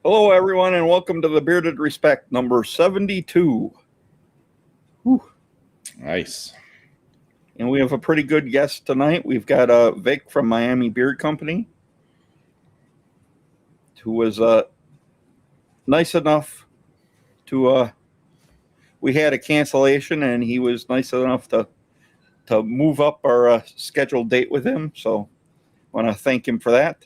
Hello, everyone, and welcome to the Bearded Respect number 72. Whew. Nice. And we have a pretty good guest tonight. We've got Vic from Miami Beard Company, who was nice enough to, we had a cancellation, and he was nice enough to move up our scheduled date with him. So I want to thank him for that.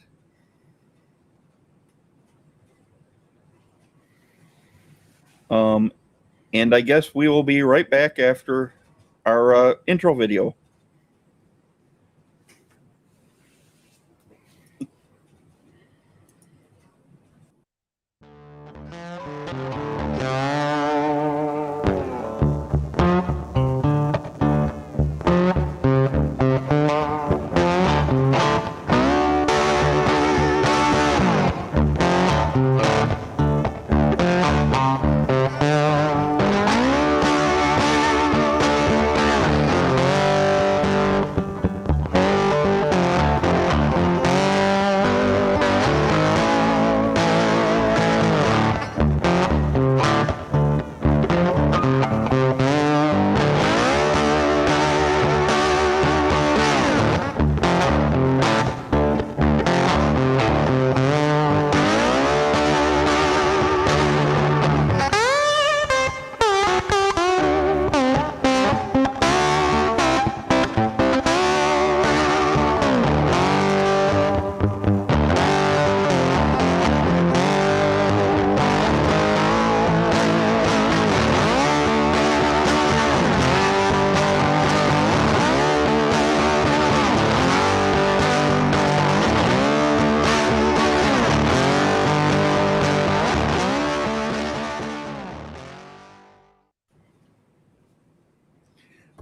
And I guess we will be right back after our intro video.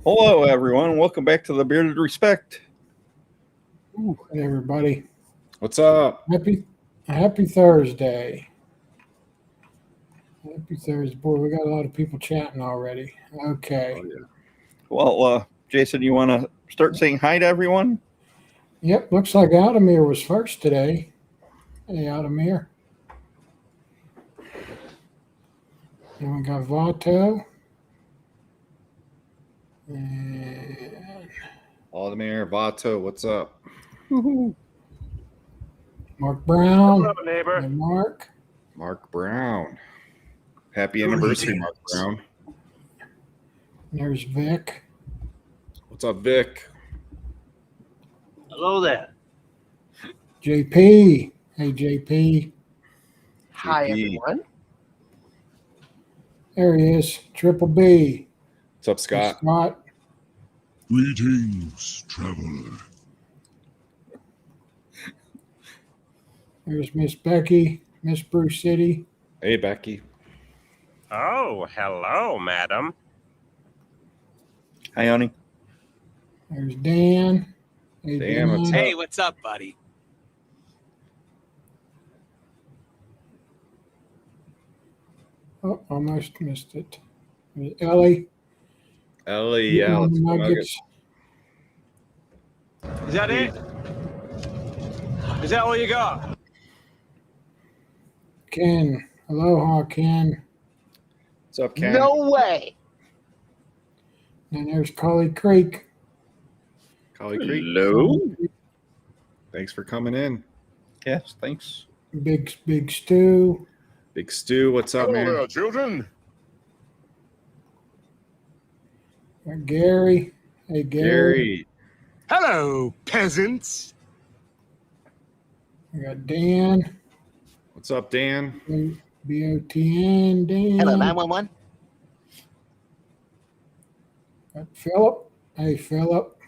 Hello, everyone. Welcome back to the Bearded Respect. Ooh, hey, everybody. What's up? Happy Thursday. Happy Thursday. Boy, we got a lot of people chatting already. Okay. Oh, yeah. Well, Jason, you want to start saying hi to everyone? Yep, looks like Adamir was first today. Hey, Adamir. Then we got Vato. And Vladimir, Vato, what's up? Woo-hoo. Mark Brown. Hello, neighbor. And Mark. Mark Brown. Happy anniversary, Mark Brown. There's Vic. What's up, Vic? Hello there. JP. Hey, JP. Hi, JP. everyone. There he is. Triple B. What's up, Scott? Scott. Greetings, traveler. There's Miss Becky. Miss BREWCITY. Hey, Becky. Oh, hello, madam. Hi, honey. There's Dan. Hey, Dan, what's up? Hey, what's up, buddy? Oh, almost missed it. There's Ellie. Ellie, yeah, let's go Nuggets. Is that it? Is that all you got? Ken. Aloha, Ken. What's up, Ken? No way. And there's Collie Creek. Collie Creek. Hello. Thanks for coming in. Yes, thanks. Big Stu. Big Stu, what's up, Hello man? there, children. Gary. Hey, Gary. Gary. Hello, peasants. We got Dan. What's up, Dan? BOTN. Dan. Hello, 911. Got Philip. Hey, Philip.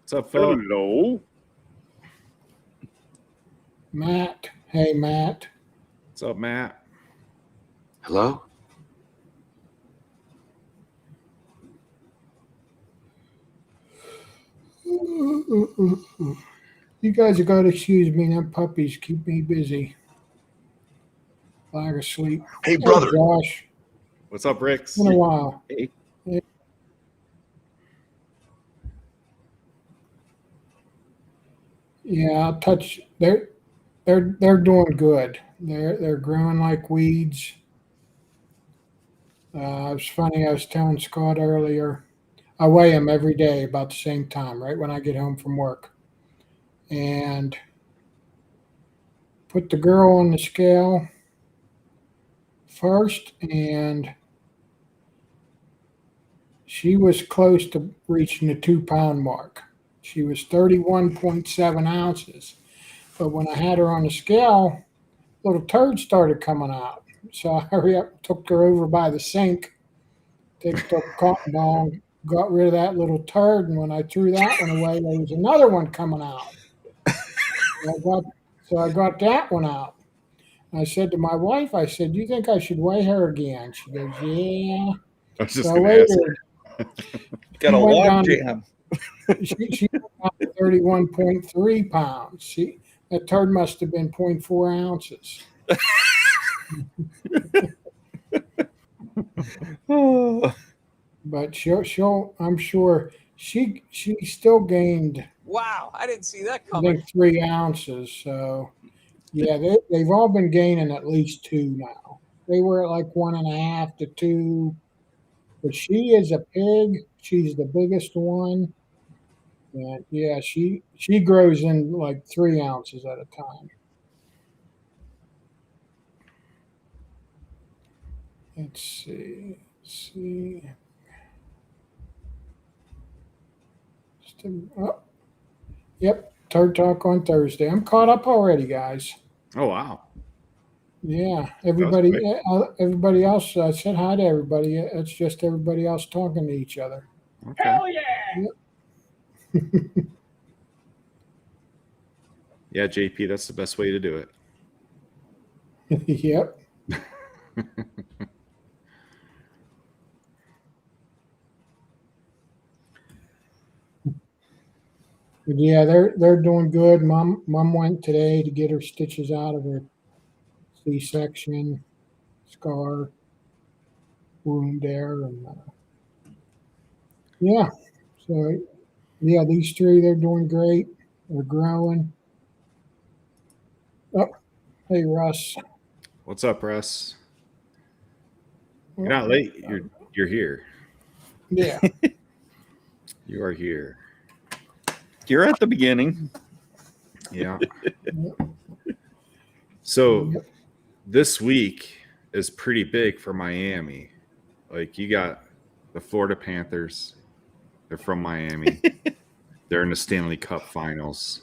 What's up, Philip? Hello. Matt. Hey, Matt. What's up, Matt? Hello. You guys have got to excuse me. Them puppies keep me busy. Lack of sleep. Hey, Hey, brother. Josh. What's up, Ricks? It's been a while. Hey. Yeah, I'll touch. They're doing good. They're growing like weeds. It was funny. I was telling Scott earlier. I weigh them every day about the same time, right when I get home from work, and put the girl on the scale first, and she was close to reaching the 2 pound mark. She was 31.7 ounces. But when I had her on the scale, little turds started coming out. So I hurry up, took her over by the sink, picked up a cotton ball, got rid of that little turd. And when I threw that one away, there was another one coming out. So I got that one out. I said to my wife, I said, "Do you think I should weigh her again?" She goes, "Yeah." I was just So I going to weighed ask. her. Got a She went log down to- jam. She went down to 31.3 pounds. That turd must have been 0.4 ounces. Oh. But I'm sure she still gained, Wow, I didn't see that I coming. think, 3 ounces. So yeah, they've all been gaining at least 2 now. They were at like 1.5 to 2. But she is a pig. She's the biggest one. And yeah, she grows in like 3 ounces at a time. Let's see. Oh, yep, Turd Talk on Thursday. I'm caught up already, guys. Oh, wow. Yeah, everybody quick. else said hi to everybody. It's just everybody else talking to each other. Okay. Yep. Yeah, JP, that's the best way to do it. Yep. But yeah, they're doing good. Mom went today to get her stitches out of her C-section scar wound there, and yeah. So yeah, these 3 they're doing great. They're growing. Oh, hey Russ. What's up, Russ? You're not late. You're here. Yeah. You are here. You're at the beginning. Yeah. So Yep. this week is pretty big for Miami. Like, you got the Florida Panthers. They're from Miami. They're in the Stanley Cup Finals.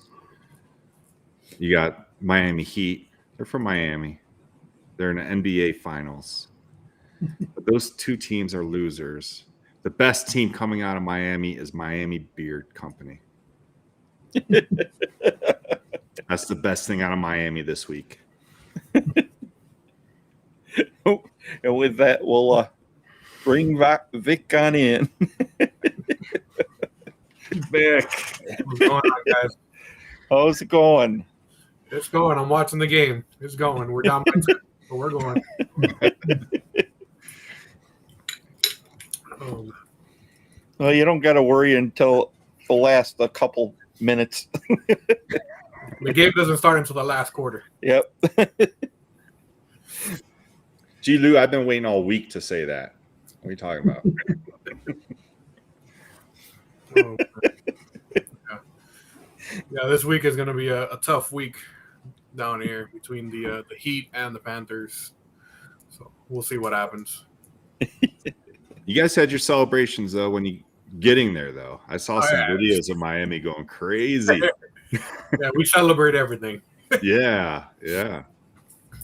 You got Miami Heat. They're from Miami. They're in the NBA Finals. But those 2 teams are losers. The best team coming out of Miami is Miami Beard Company. That's the best thing out of Miami this week. And with that, we'll bring Vic on in. Vic. What's going on, guys? How's it going? It's going. I'm watching the game. It's going. We're down by 10, but we're going. Well, you don't got to worry until the last couple minutes. The game doesn't start until the last quarter. Yep. Gee, Lou, I've been waiting all week to say that. What are you talking about? Oh, yeah, this week is going to be a tough week down here between the Heat and the Panthers. So we'll see what happens. You guys had your celebrations though when you getting there though. I saw some yeah. videos of Miami going crazy. Yeah, we celebrate everything. Yeah, yeah.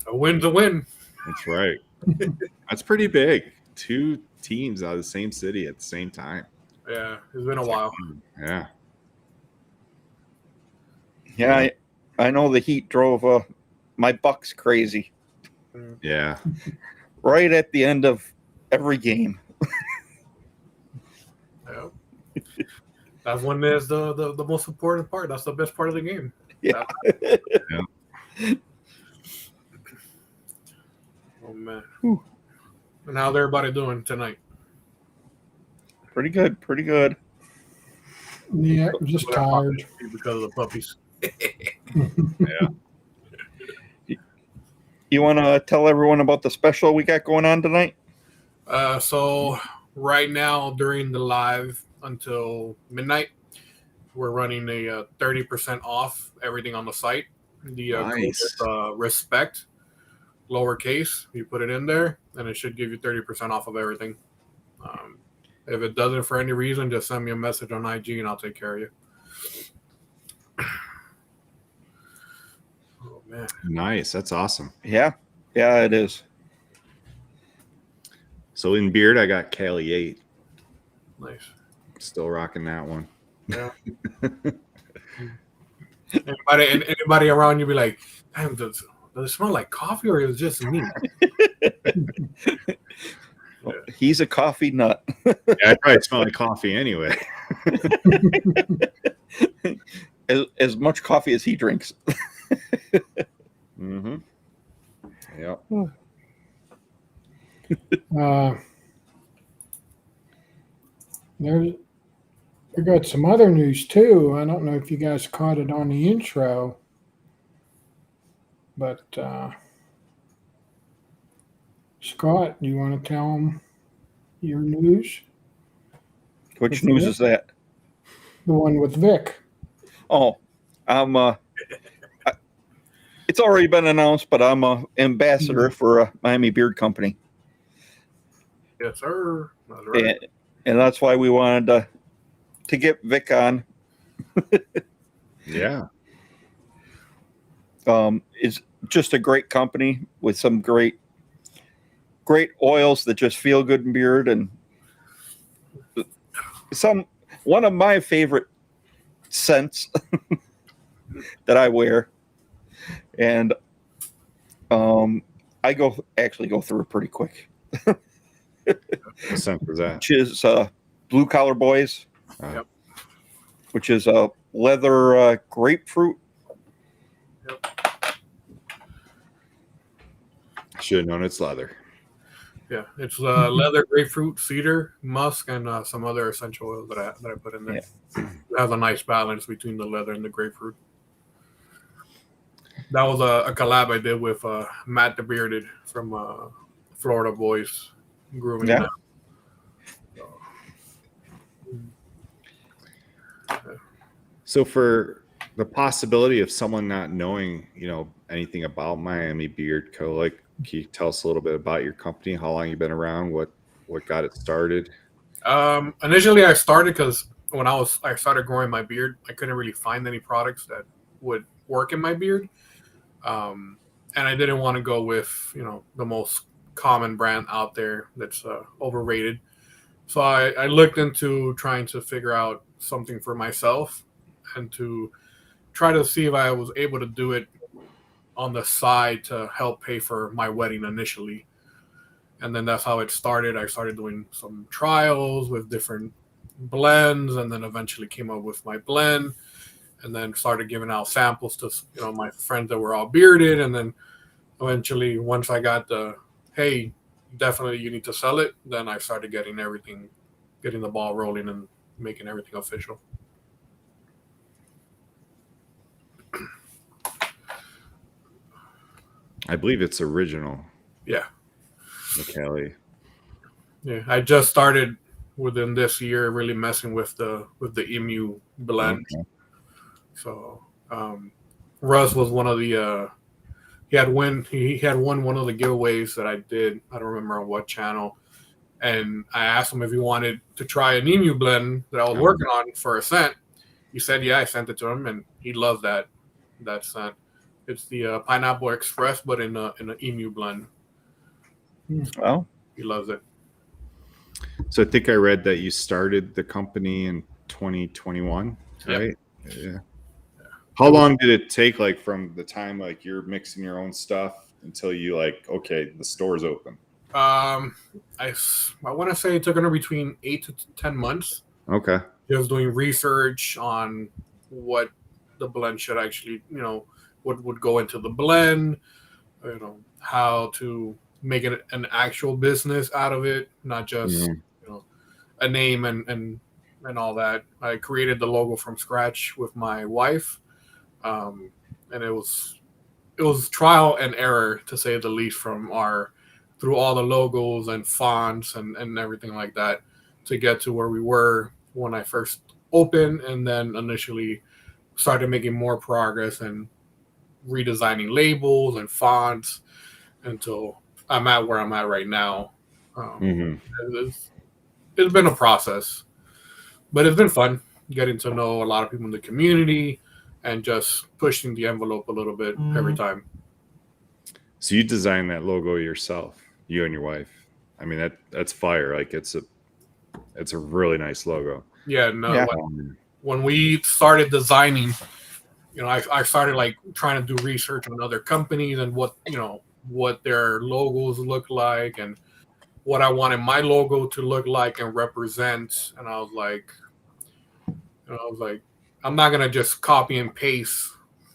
A win's a win. That's right. That's pretty big. 2 teams out of the same city at the same time. Yeah, it's been a while. Yeah. Yeah, I know the Heat drove my Bucks crazy Yeah. right at the end of every game. Yeah. That's when there's the most important part. That's the best part of the game. Yeah. Yeah. Oh man. Whew. And how's everybody doing tonight? Pretty good, pretty good. Yeah, I'm just tired. Because of the puppies. Yeah. You want to tell everyone about the special we got going on tonight? So right now during the live until midnight, we're running a 30% off everything on the site. The code Nice. is, respect, lowercase. You put it in there, and it should give you 30% off of everything. If it doesn't for any reason, just send me a message on IG, and I'll take care of you. Oh man, Nice. That's awesome. Yeah, yeah, it is. So in beard, I got Cali 8. nice. Still rocking that one. Yeah. Anybody around you be like, damn, does it smell like coffee or is it just me? Well, he's a coffee nut. Yeah, I probably smell like coffee anyway. as much coffee as he drinks. Mm-hmm. Yep. I got some other news too. I don't know if you guys caught it on the intro, but Scott, do you want to tell them your news? Which news is that? The one with Vic. Oh, it's already been announced, but I'm a ambassador for Miami Beard Company. Yes, sir. That's right. And that's why we wanted to get Vic on. Yeah. It's just a great company with some great oils that just feel good in beard, and one of my favorite scents that I wear. And I go through it pretty quick. What scent was that? Which is Blue Collar Boys, Yep. which is a leather grapefruit. Yep. Should have known it's leather. Yeah, it's leather, grapefruit, cedar, musk, and some other essential oils that I put in there. Yeah. It has a nice balance between the leather and the grapefruit. That was a collab I did with Matt the Bearded from Florida Boys Grooming. Yeah. So for the possibility of someone not knowing, anything about Miami Beard Co., like, can you tell us a little bit about your company, how long you've been around, what got it started? Initially, I started because when I started growing my beard, I couldn't really find any products that would work in my beard, and I didn't want to go with the most common brand out there that's overrated. So I looked into trying to figure out something for myself and to try to see if I was able to do it on the side to help pay for my wedding initially. And then that's how it started. I started doing some trials with different blends, and then eventually came up with my blend, and then started giving out samples to my friends that were all bearded. And then eventually, once I got the, hey, definitely you need to sell it, then I started getting the ball rolling and making everything official. I believe it's original. Yeah. McKelly. Yeah, I just started within this year really messing with the emu blend. Okay. So Russ was one of the he had won one of the giveaways that I did. I don't remember on what channel. And I asked him if he wanted to try an emu blend that I was working on for a scent. He said, yeah, I sent it to him, and he loves that scent. It's the Pineapple Express, but in an emu blend. Well, He loves it. So I think I read that you started the company in 2021, Yep. right? Yeah. How long did it take, like from the time like you're mixing your own stuff until you like, okay, the store's open? I want to say it took anywhere between 8 to 10 months. Okay. Just doing research on what the blend should actually, what would go into the blend, how to make it an actual business out of it, not just a name and all that. I created the logo from scratch with my wife, and it was trial and error, to say the least, through all the logos and fonts and everything like that to get to where we were when I first opened, and then initially started making more progress and redesigning labels and fonts until I'm at where I'm at right now. It's been a process, but it's been fun getting to know a lot of people in the community and just pushing the envelope a little bit every time. So you designed that logo yourself, you and your wife. I mean, that's fire. Like it's a really nice logo. Yeah, no. Yeah. When we started designing, I started like trying to do research on other companies and what their logos look like and what I wanted my logo to look like and represent. And I was like, I'm not gonna just copy and paste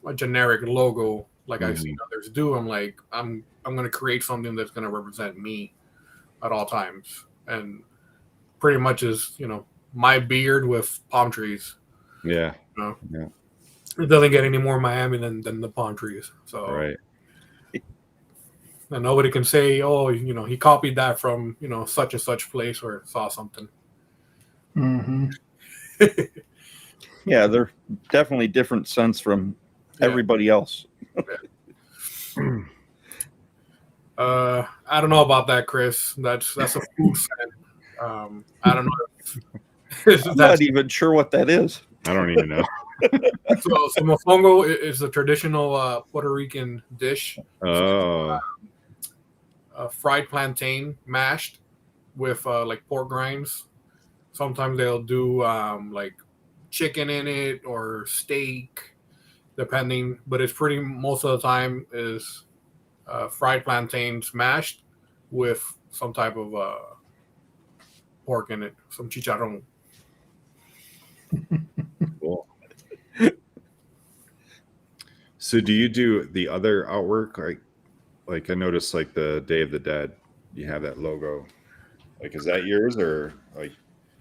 a generic logo like I've seen others do. I'm like, I'm gonna create something that's gonna represent me at all times, and pretty much is my beard with palm trees. Yeah. Yeah. It doesn't get any more Miami than the palm trees. So Right. And nobody can say, oh, he copied that from such and such place or saw something. Mm-hmm. yeah, they're definitely different scents from everybody else. I don't know about that, Chris. That's a food scent. I don't know. I'm not even sure what that is. I don't even know. So mofongo is a traditional Puerto Rican dish. Oh. Fried plantain mashed with like pork grinds. Sometimes they'll do like chicken in it or steak, depending. But it's most of the time is fried plantains mashed with some type of pork in it, some chicharrón. Cool. So do you do the other artwork? Like I noticed like the Day of the Dead, you have that logo. Like, is that yours, or like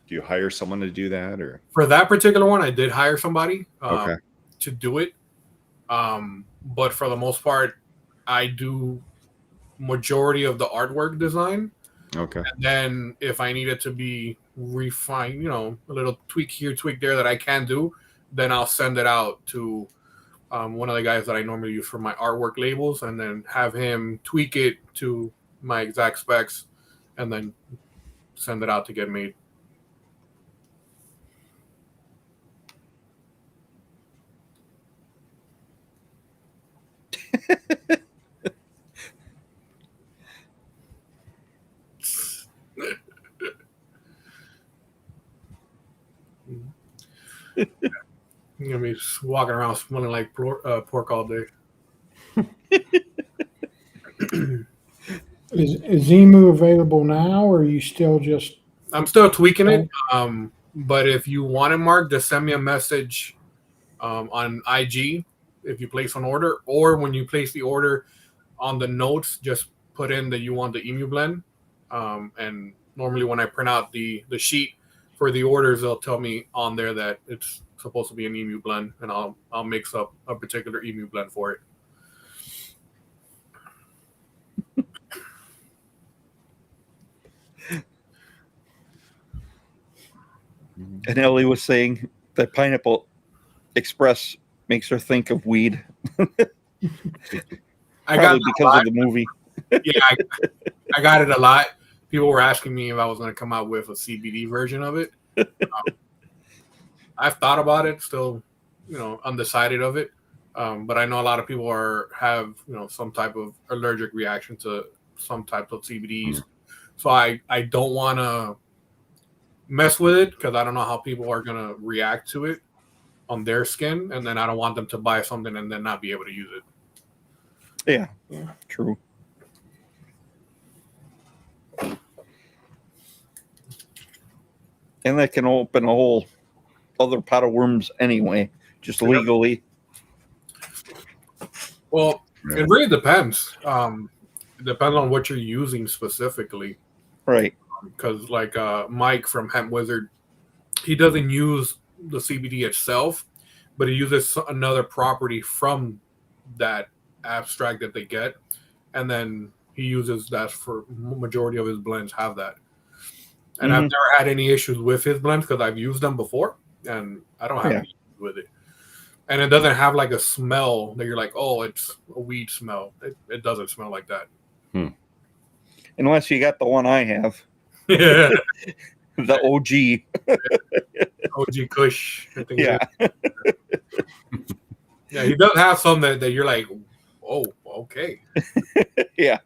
do you hire someone to do that? Or for that particular one, I did hire somebody to do it. But for the most part, I do majority of the artwork design. Okay. And then if I need it to be refined, a little tweak here, tweak there that I can do, then I'll send it out to one of the guys that I normally use for my artwork labels, and then have him tweak it to my exact specs, and then send it out to get made. You're gonna be walking around smelling like pork all day. Is Emu available now, or are you still just? I'm still tweaking it. But if you want it, Mark, just send me a message on IG if you place an order, or when you place the order on the notes, just put in that you want the emu blend. And normally when I print out the sheet for the orders, they'll tell me on there that it's supposed to be an emu blend, and I'll mix up a particular emu blend for it. And Ellie was saying that Pineapple Express makes her think of weed. I Probably because of the movie. I got it a lot. People were asking me if I was going to come out with a CBD version of it. I've thought about it, still, undecided of it. But I know a lot of people have some type of allergic reaction to some type of CBDs. So I don't want to mess with it because I don't know how people are going to react to it on their skin, and then I don't want them to buy something and then not be able to use it. Yeah, true. And that can open a whole other pot of worms anyway, just legally. Well, it really depends. It depends on what you're using specifically. Right. Because like Mike from Hemp Wizard, he doesn't use the CBD itself, but he uses another property from that abstract that they get, and then he uses that for majority of his blends have that. And I've never had any issues with his blends because I've used them before, and I don't have any issues with it. And it doesn't have like a smell that you're like, oh, it's a weed smell. It doesn't smell like that. Unless you got the one I have. Yeah. The OG. OG Kush. I think Yeah. Yeah, he does have some that you're like, oh, okay. Yeah.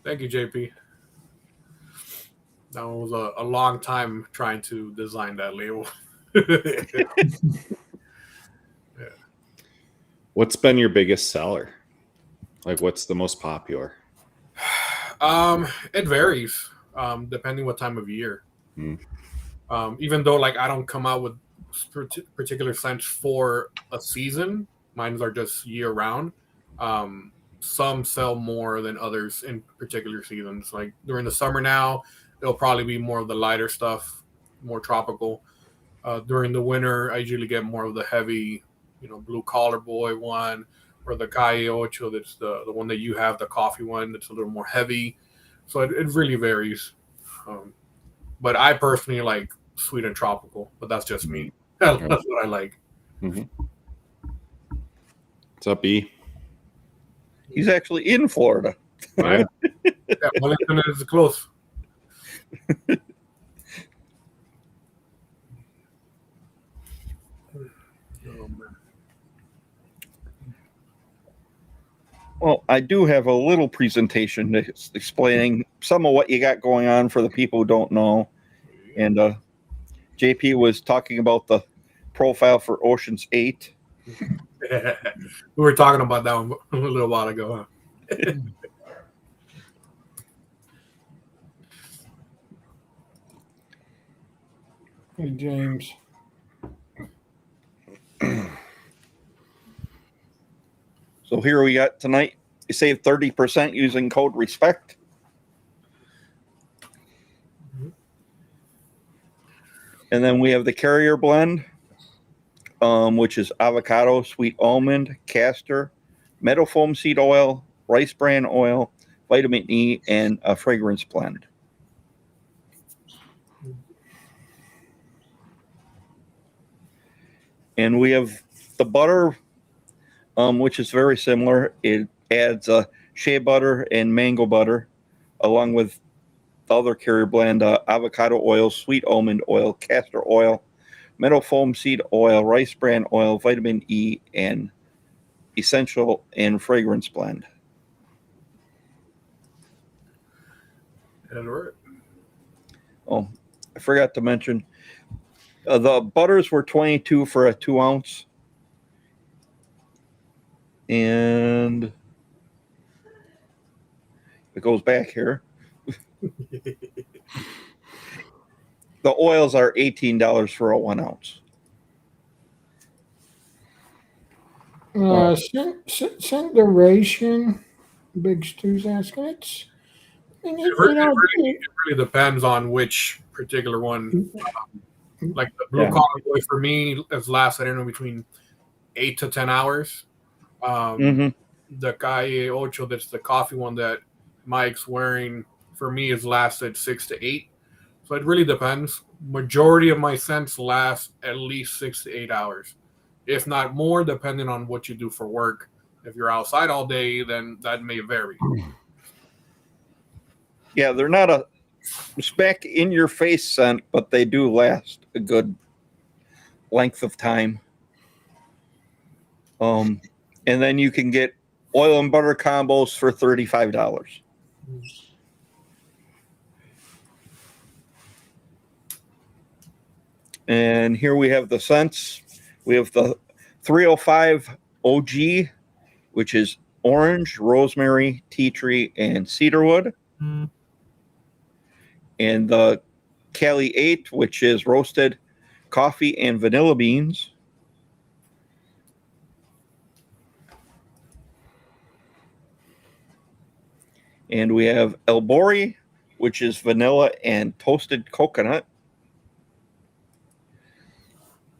Thank you, JP. That was a long time trying to design that label. Yeah. What's been your biggest seller? Like, what's the most popular? It varies depending what time of year. Even though like I don't come out with particular scents for a season, mine are just year round. Some sell more than others in particular seasons. Like during the summer now, it'll probably be more of the lighter stuff, more tropical. During the winter, I usually get more of the heavy, blue collar boy one, or the Calle Ocho. That's the one that you have, the coffee one. That's a little more heavy. So it really varies. But I personally like sweet and tropical. But that's just me. That's what I like. What's up, E? He's actually in Florida. Yeah. Yeah, Wellington is close. Well, I do have a little presentation explaining some of what you got going on for the people who don't know. And JP was talking about the profile for Ocean's 8. We were talking about that one a little while ago, huh? Hey, James. So here we got tonight. You save 30% using code RESPECT. And then we have the Carrier Blend, which is avocado, sweet almond, castor, meadow foam seed oil, rice bran oil, vitamin E, and a fragrance blend. And we have the butter, which is very similar. It adds shea butter and mango butter, along with the other Carrier Blend, avocado oil, sweet almond oil, castor oil, meadow foam seed oil, rice bran oil, vitamin E, and essential and fragrance blend. That's right. Oh, I forgot to mention, the butters were $22 for a 2 ounce. And it goes back here. The oils are $18 for a 1 ounce. Scent duration, Big Stew's asking. It really depends on which particular one. Like the blue collar boy for me has lasted in between 8 to 10 hours. the Calle Ocho, that's the coffee one that Mike's wearing, for me has lasted 6 to 8. So it really depends. Majority of my scents last at least 6 to 8 hours, if not more, depending on what you do for work. If you're outside all day, then that may vary. Yeah, they're not a smack in your face scent, but they do last a good length of time. And then you can get oil and butter combos for $35. And here we have the scents. We have the 305 OG, which is orange, rosemary, tea tree, and cedarwood. And the Cali 8, which is roasted coffee and vanilla beans. And we have El Bori, which is vanilla and toasted coconut.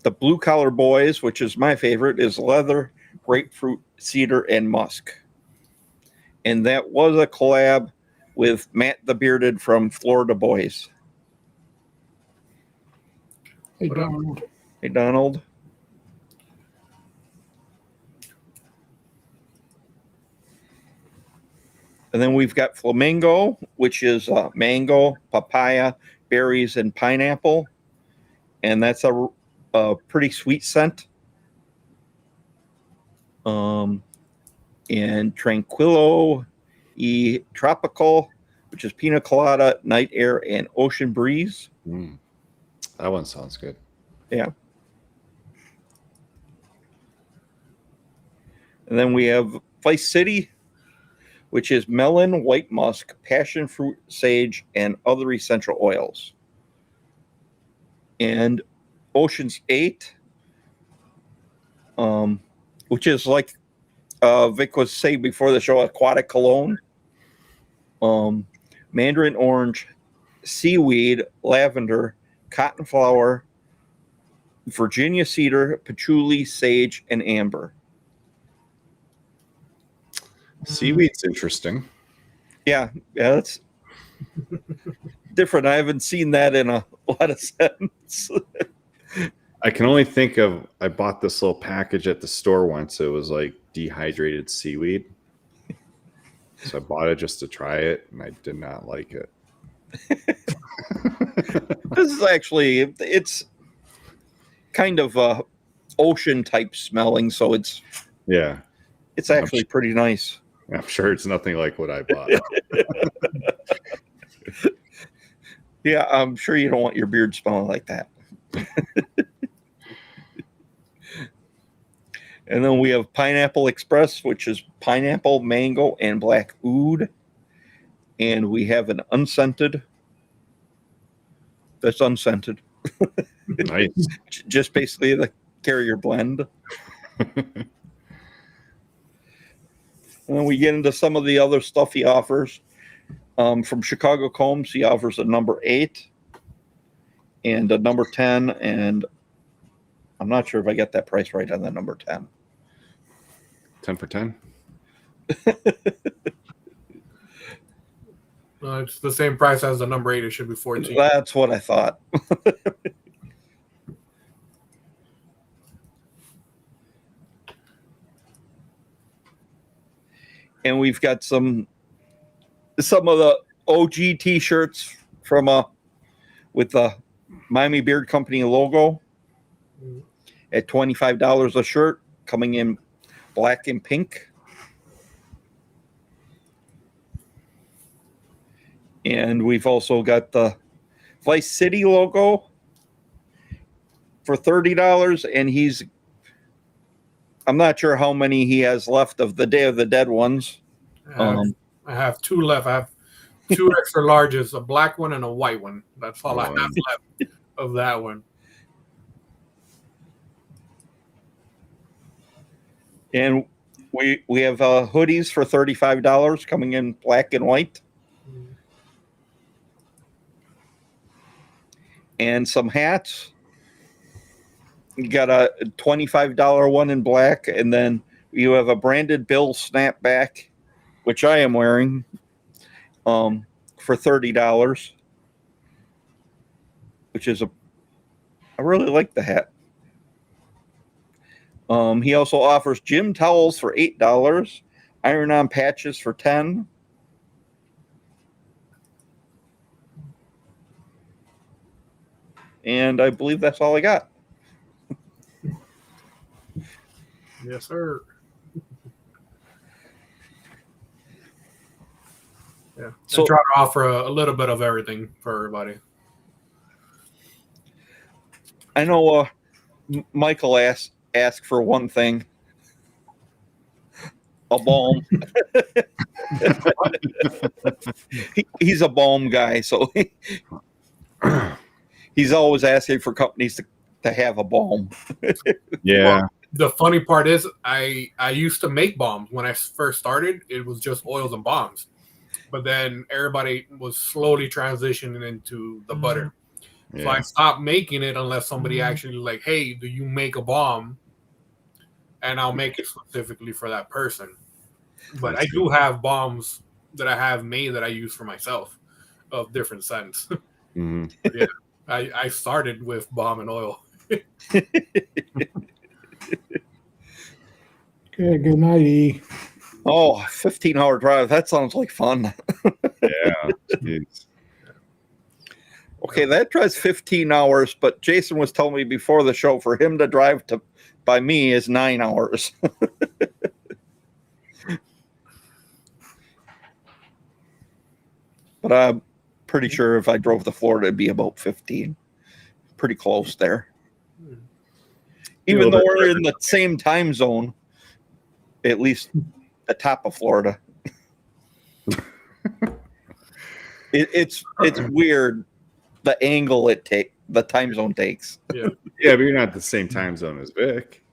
The Blue Collar Boys, which is my favorite, is leather, grapefruit, cedar, and musk. And that was a collab with Matt the Bearded from Florida Boys. Hey, Donald. Hey, Donald. And then we've got Flamingo, which is mango, papaya, berries, and pineapple. And that's a pretty sweet scent. And Tranquilo y Tropical, which is pina colada, night air, and ocean breeze. That one sounds good. Yeah. And then we have Vice City, which is melon, white musk, passion fruit, sage, and other essential oils. And Ocean's 8, which is like Vic was saying before the show, aquatic cologne. Mandarin orange, seaweed, lavender, cotton flower, Virginia cedar, patchouli, sage, and amber. Seaweed's interesting. Yeah, that's different. I haven't seen that in a lot of scents. I can only think of, I bought this little package at the store once. It was like dehydrated seaweed. So I bought it just to try it, and I did not like it. This is actually, it's kind of ocean type smelling, so it's actually pretty nice. I'm sure it's nothing like what I bought. Yeah, I'm sure you don't want your beard smelling like that. And then we have Pineapple Express, which is pineapple, mango, and black oud. And we have an unscented. That's unscented. Nice. Just basically the carrier blend. And then we get into some of the other stuff he offers. From Chicago Combs, he offers a number 8 and a number 10. And I'm not sure if I get that price right on the number 10. 10 for 10? It's the same price as the number 8. It should be 14. That's what I thought. And we've got some of the OG T-shirts from with the Miami Beard Company logo at $25 a shirt, coming in black and pink. And we've also got the Vice City logo for $30, and I'm not sure how many he has left of the Day of the Dead ones. I have 2 left. I have 2 extra larges, a black one and a white one. That's all I have left of that one. And we have hoodies for $35 coming in black and white. And some hats. You got a $25 one in black, and then You have a branded Bill snapback, which I am wearing, for $30, which is I really like the hat. He also offers gym towels for $8, iron-on patches for $10. And I believe that's all I got. Yes, sir. Yeah. So try to offer a little bit of everything for everybody. I know Michael asked for one thing. A balm. He's a balm guy, so he's always asking for companies to have a balm. Yeah. Well, the funny part is I used to make bombs when I first started. It was just oils and bombs. But then everybody was slowly transitioning into the butter. Yeah. So I stopped making it unless somebody actually like, hey, do you make a bomb? And I'll make it specifically for that person. But I do have bombs that I have made that I use for myself of different scents. Mm-hmm. Yeah, I started with balm and oil. Okay, good night, E. Oh, 15-hour drive. That sounds like fun. Yeah. Jeez. Okay, that drives 15 hours, but Jason was telling me before the show for him to drive by me is 9 hours. But I'm pretty sure if I drove to Florida, it'd be about 15. Pretty close there. Even though we're in the same time zone, at least the top of Florida. It's weird the angle the time zone takes. Yeah. Yeah, but you're not the same time zone as Vic.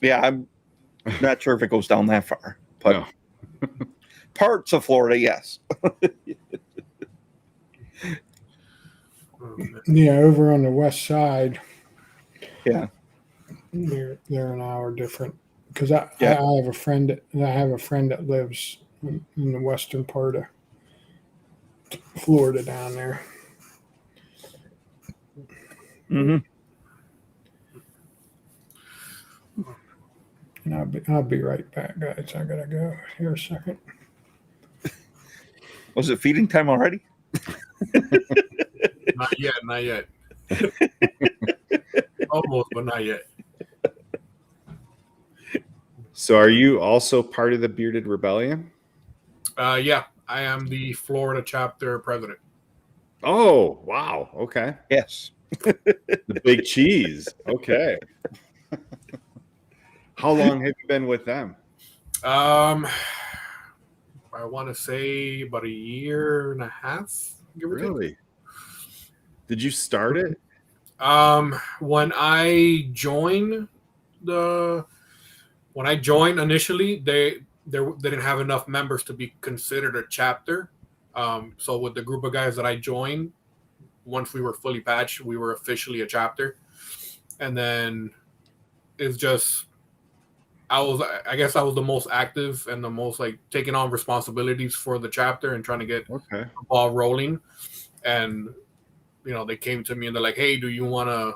Yeah, I'm not sure if it goes down that far, but No. parts of Florida, yes. Yeah, over on the west side. Yeah. They're an hour different because I Yeah. have a friend that lives in the western part of Florida down there. Mm-hmm. And I'll be right back, guys. I gotta go here a second. Was it feeding time already? Not yet, not yet. Almost, but not yet. So are you also part of the Bearded Rebellion? Yeah, I am the Florida chapter president. Oh, wow. Okay. Yes. The big cheese. Okay. How long have you been with them? I want to say about a year and a half. Give or take. Really? Did you start it? When I joined initially, they didn't have enough members to be considered a chapter. So with the group of guys that I joined, once we were fully patched, we were officially a chapter. And then it's just I guess I was the most active and the most like taking on responsibilities for the chapter and trying to get the ball rolling. And they came to me and they're like, hey, do you want to,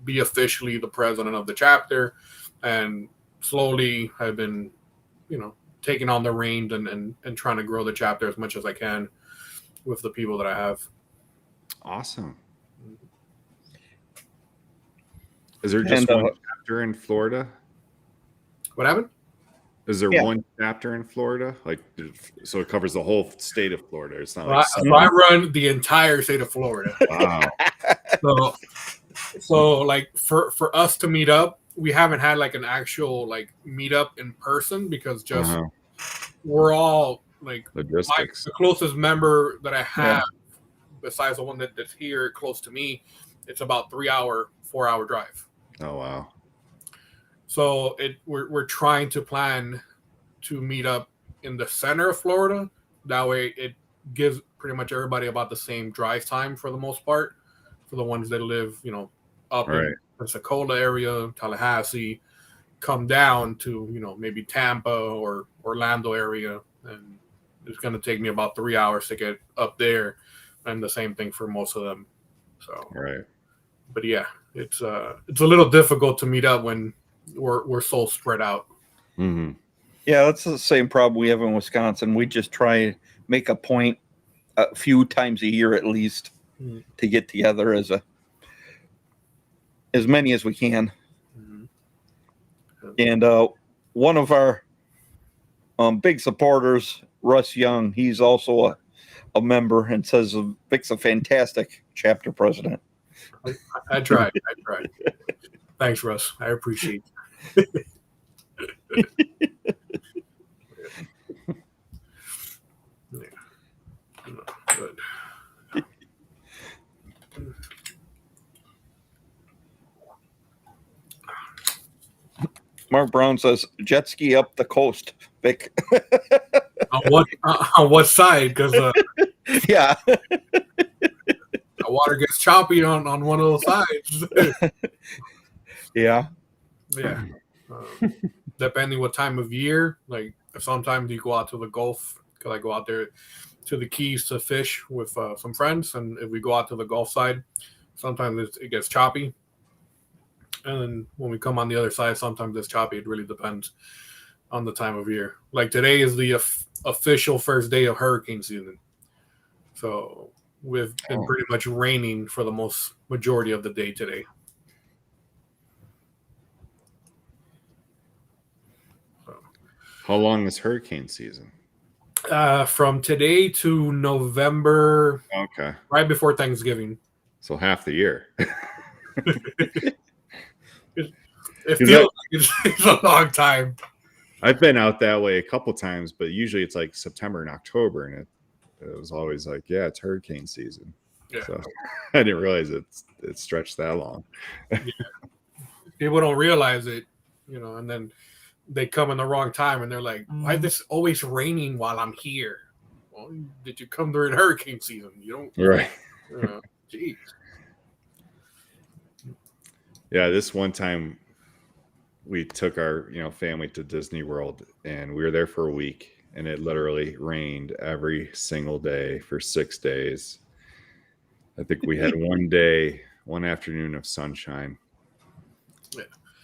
be officially the president of the chapter? And slowly I've been, taking on the reins and trying to grow the chapter as much as I can with the people that I have. Awesome. Is there just one chapter in Florida? What happened? Is there one chapter in Florida? Like, so it covers the whole state of Florida. It's not I run the entire state of Florida. Wow. So like for us to meet up, we haven't had like an actual like meetup in person because just we're all like logistics. The closest member that I have, besides the one that's here close to me, it's about 4-hour drive. Oh wow. So we're trying to plan to meet up in the center of Florida. That way it gives pretty much everybody about the same drive time for the most part, for the ones that live, up Pensacola area, Tallahassee, come down to, maybe Tampa or Orlando area, and it's going to take me about 3 hours to get up there, and the same thing for most of them. So, Right. but yeah, it's a little difficult to meet up when we're so spread out. Mm-hmm. Yeah, that's the same problem we have in Wisconsin. We just try to make a point a few times a year at least to get together as many as we can. And one of our big supporters, Russ Young, he's also a member and says Vic's a fantastic chapter president. I tried. Thanks, Russ. I appreciate it. Good. Mark Brown says jet ski up the coast, Vic. On what side? Because Yeah. the water gets choppy on one of those sides. Yeah. Yeah. Depending what time of year, like sometimes you go out to the Gulf, because I go out there to the Keys to fish with some friends, and if we go out to the Gulf side, sometimes it gets choppy. And then when we come on the other side, sometimes it's choppy. It really depends on the time of year. Like today is the official first day of hurricane season. So we've been pretty much raining for the majority of the day today. So, how long is hurricane season? From today to November, Okay. right before Thanksgiving. So half the year. It feels like it's a long time. I've been out that way a couple times, but usually it's like September and October, and it was always like, yeah, it's hurricane season. Yeah. So I didn't realize it stretched that long. Yeah. People don't realize it, and then they come in the wrong time, and they're like, why is this always raining while I'm here? Well, did you come during hurricane season? You don't. Right. Geez. Yeah, this one time we took our family to Disney World, and we were there for a week, and it literally rained every single day for 6 days. I think we had one afternoon of sunshine.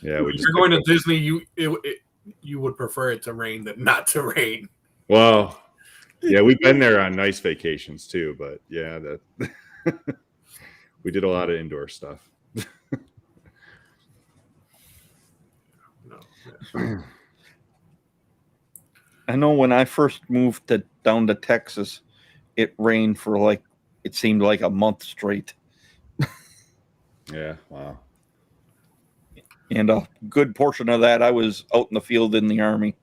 Yeah, if you're going to Disney, you would prefer it to rain than not to rain. Well, yeah, we've been there on nice vacations too, but yeah, that we did a lot of indoor stuff. I know when I first moved down to Texas, it rained for it seemed like a month straight. Yeah, wow. And a good portion of that, I was out in the field in the Army.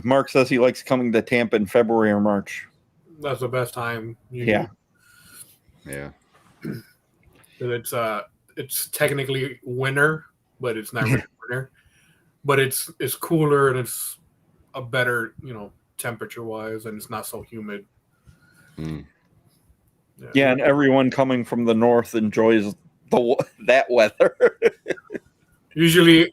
Mark says he likes coming to Tampa in February or March. That's the best time. Yeah. Yeah. It's technically winter, but it's not really winter. But it's cooler, and it's a better, temperature wise, and it's not so humid. Yeah, and everyone coming from the north enjoys that weather. Usually,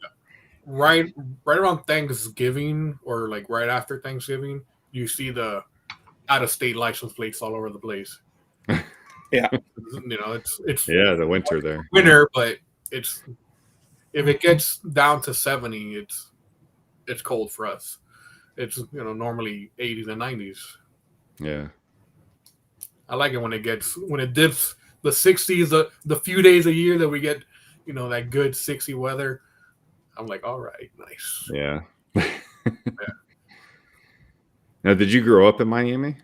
right around Thanksgiving, or like right after Thanksgiving, you see the out-of-state license plates all over the place. Yeah, it's the winter there. Winter, but if it gets down to 70, it's cold for us. It's normally 80s and 90s. Yeah. I like it when it dips the 60s, the few days a year that we get, that good 60 weather. I'm like, all right, nice. Yeah. Now, did you grow up in Miami?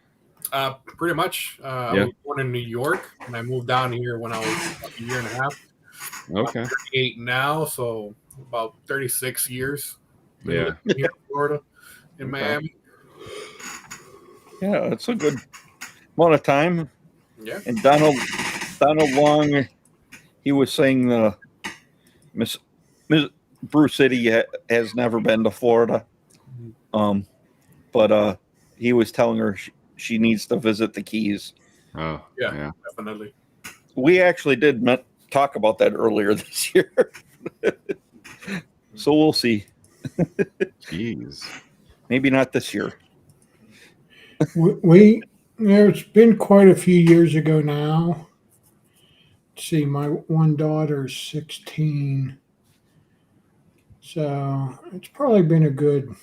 Pretty much. I was born in New York, and I moved down here when I was about a year and a half. Okay. I'm 38 now, so about 36 years. Yeah. Here in Florida, in Miami. Yeah, it's a good amount of time. Yeah. And Donald Long, he was saying Miss BREWCITY has never been to Florida, but he was telling her she needs to visit the Keys. Oh, Yeah. yeah. Definitely. We actually did talk about that earlier this year. So we'll see. Jeez. Maybe not this year. It's been quite a few years ago now. Let's see, my one daughter's 16. So it's probably been a good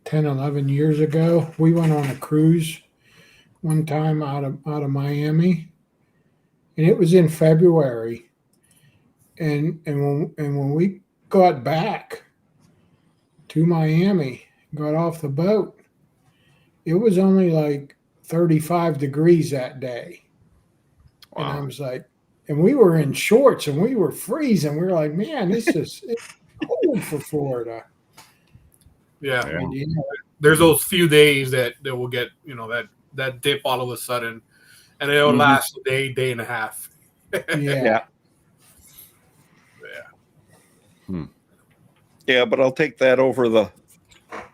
10, 11 years ago. We went on a cruise one time out of Miami, and it was in February. And when we got back to Miami, got off the boat, it was only like 35 degrees that day. Wow. And I was like, and we were in shorts and we were freezing. We were like, man, it's cold for Florida. Yeah. Yeah. And, you know, There's those few days that will get, that dip all of a sudden, and it'll last a day and a half. yeah. Yeah, but I'll take that over the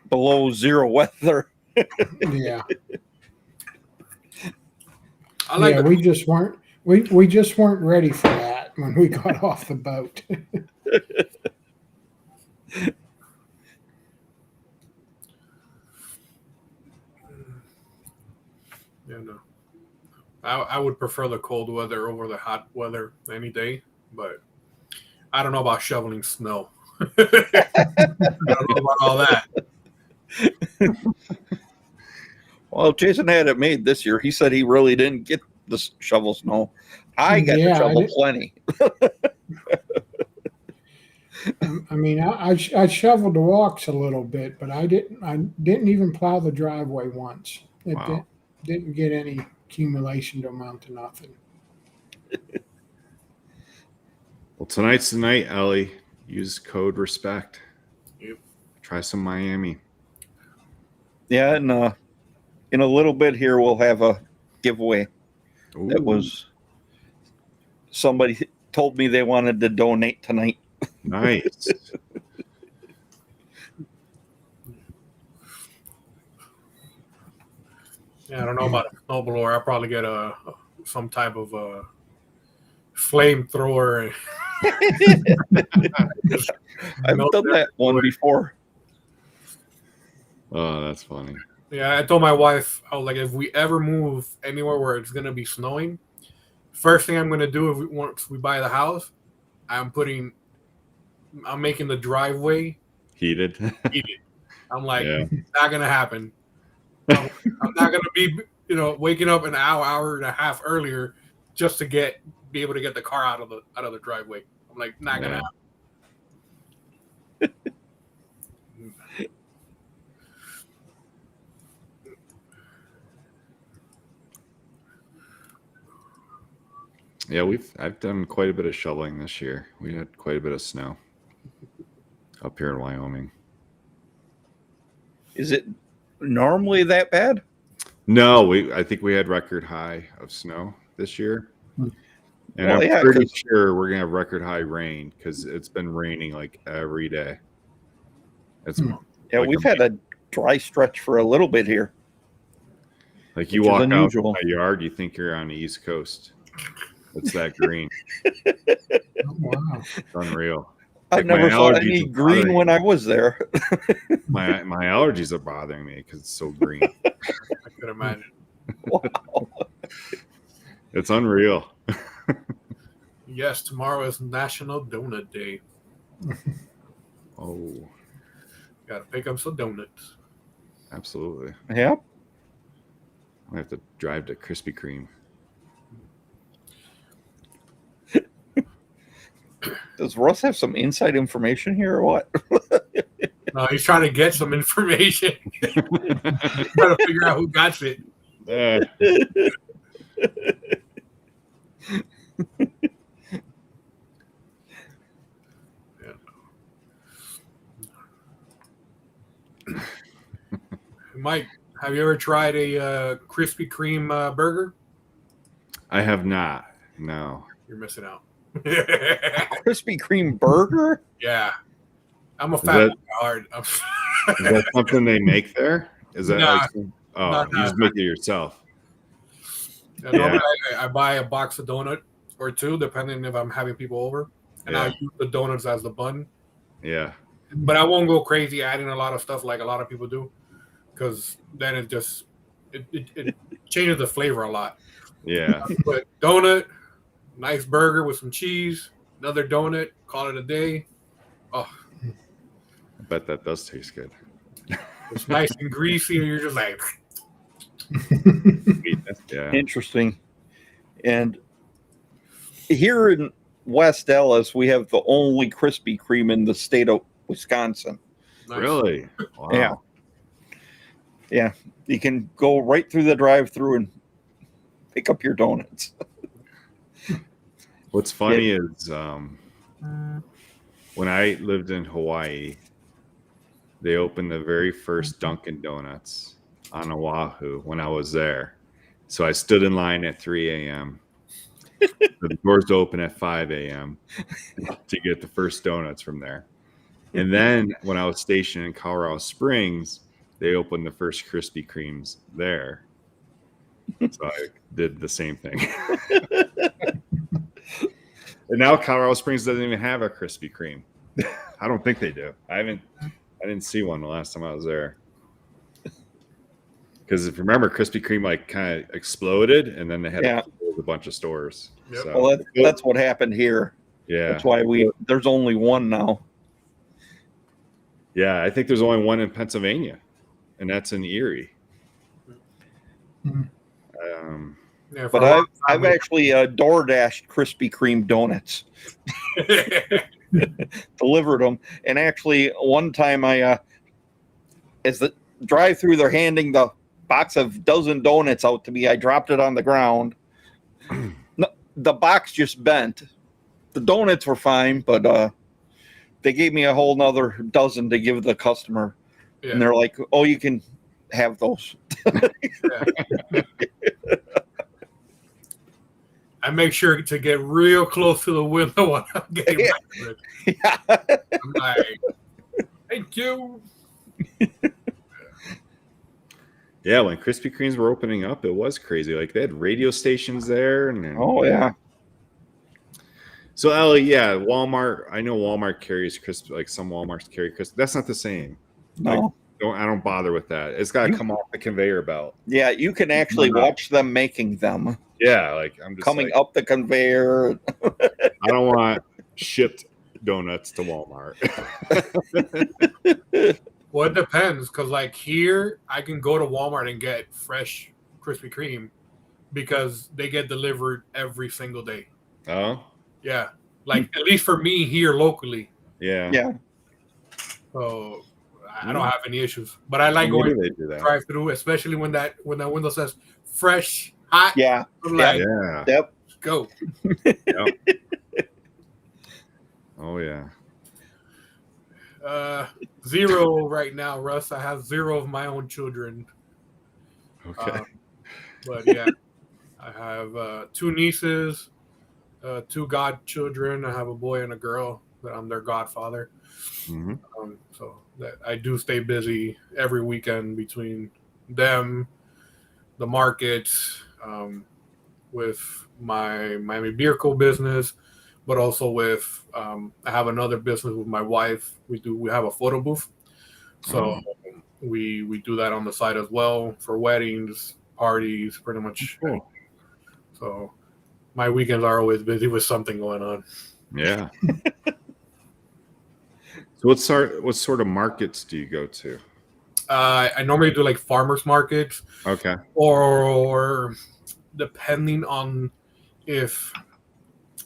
below zero weather. Yeah. I like Yeah, we just weren't ready for that when we got off the boat. Yeah, no. I would prefer the cold weather over the hot weather any day, but I don't know about shoveling snow. I don't know about all that. Well, Jason had it made this year. He said he really didn't get the shovel snow. I got Yeah, to I shovel did. plenty. I mean, I shoveled the walks a little bit, but I didn't even plow the driveway once. It Wow. didn't get any accumulation to amount to nothing. Well, tonight's the night, Ellie. Use code RESPECT. Yep. Try some Miami. Yeah, and in a little bit here, we'll have a giveaway. Ooh. That was somebody told me they wanted to donate tonight. Nice. Yeah, I don't know about a snowblower. I'll probably get some type of flamethrower. I've done that one before. Oh, that's funny. Yeah, I told my wife, I was like, if we ever move anywhere where it's gonna be snowing, first thing I'm gonna do once we buy the house, I'm making the driveway Heated. heated. I'm like, Yeah. not gonna happen. I'm not gonna be, waking up an hour and a half earlier just to be able to get the car out of the driveway. I'm like, not gonna happen. Yeah, I've done quite a bit of shoveling this year. We had quite a bit of snow up here in Wyoming. Is it normally that bad? No, I think we had record high of snow this year. And Well, I'm yeah, pretty 'cause- sure we're gonna have record high rain because it's been raining like every day. It's Yeah, like we've had a dry stretch for a little bit here. like you which is walk out unusual. in my yard, you think you're on the East Coast. It's that green. Oh, wow. It's unreal. I Like, my never saw allergies any are green bothering when me. I was there. My allergies are bothering me because it's so green. I could imagine. Wow. It's unreal. Yes, tomorrow is National Donut Day. Oh, Gotta pick up some donuts. absolutely. Yep. I have to drive to Krispy Kreme. Does Russ have some inside information here or what? No, he's trying to get some information. Trying to figure out who got it. Mike, have you ever tried a Krispy Kreme burger? I have not. No. You're missing out. Krispy Kreme burger? Yeah. I'm a Is fat that- boy at heart. Is that something they make there? Is that Nah. like Oh, Not you just make it yourself. Normally I buy a box of donut or two, depending if I'm having people over, and I'll use the donuts as the bun. Yeah. But I won't go crazy adding a lot of stuff like a lot of people do, because then it changes the flavor a lot. Yeah. But donut, nice burger with some cheese, another donut, call it a day. Oh, I bet that does taste good. it's nice and greasy, and you're just like, Yeah. Interesting. And here in West Ellis, we have the only Krispy Kreme in the state of Wisconsin. nice. Really? Wow. Yeah. Yeah. You can go right through the drive-through and pick up your donuts. What's funny is when I lived in Hawaii, they opened the very first Dunkin' Donuts on Oahu when I was there. So I stood in line at 3 a.m. The doors open at 5 a.m. to get the first donuts from there. And then when I was stationed in Colorado Springs, they opened the first Krispy Kremes there. So I did the same thing. And now Colorado Springs doesn't even have a Krispy Kreme. I don't think they do. I didn't see one the last time I was there. Because if you remember, Krispy Kreme like kind of exploded, and then they had to close a bunch of stores. Yep. So, Well, that's what happened here. yeah, That's why there's only one now. yeah. I think there's only one in Pennsylvania, and that's in Erie. Yeah, But I've actually DoorDashed Krispy Kreme donuts, delivered them, and actually one time as the drive-through, they're handing the box of dozen donuts out to me. I dropped it on the ground. No, the box just bent. The donuts were fine, but they gave me a whole nother dozen to give the customer, and they're like, "Oh, you can have those." I make sure to get real close to the window when I'm getting my food. Yeah. I'm like, thank you. Yeah, when Krispy Kremes were opening up, it was crazy. Like they had radio stations there, and Oh yeah. So Ellie, yeah, Walmart. I know Walmart carries Krispy. Like some Walmarts carry Krispy. That's not the same. No. I don't bother with that. It's got to come off the conveyor belt. Yeah, you can actually watch them making them. Yeah, like I'm just coming like, up the conveyor. I don't want shipped donuts to Walmart. Well, it depends, because like here, I can go to Walmart and get fresh Krispy Kreme because they get delivered every single day. Oh, Yeah, like at least for me here locally. yeah, Yeah. So I don't have any issues. But I like going they do that. drive through, especially when that window says fresh, hot. Yeah. I'm like, Yeah. Yep. let's go. Yep. Oh yeah. 0 right now, Russ. I have 0 of my own children. Okay. But yeah, I have 2 nieces, 2 godchildren. I have a boy and a girl that I'm their godfather. Mm-hmm. So that I do stay busy every weekend between them, the markets, with my Miami Beer Co. business, but also with I have another business with my wife. We have a photo booth, so we do that on the side as well for weddings, parties, pretty much. Cool. So my weekends are always busy with something going on. Yeah. So what sort of markets do you go to? I normally do like farmers markets, Okay. or depending on if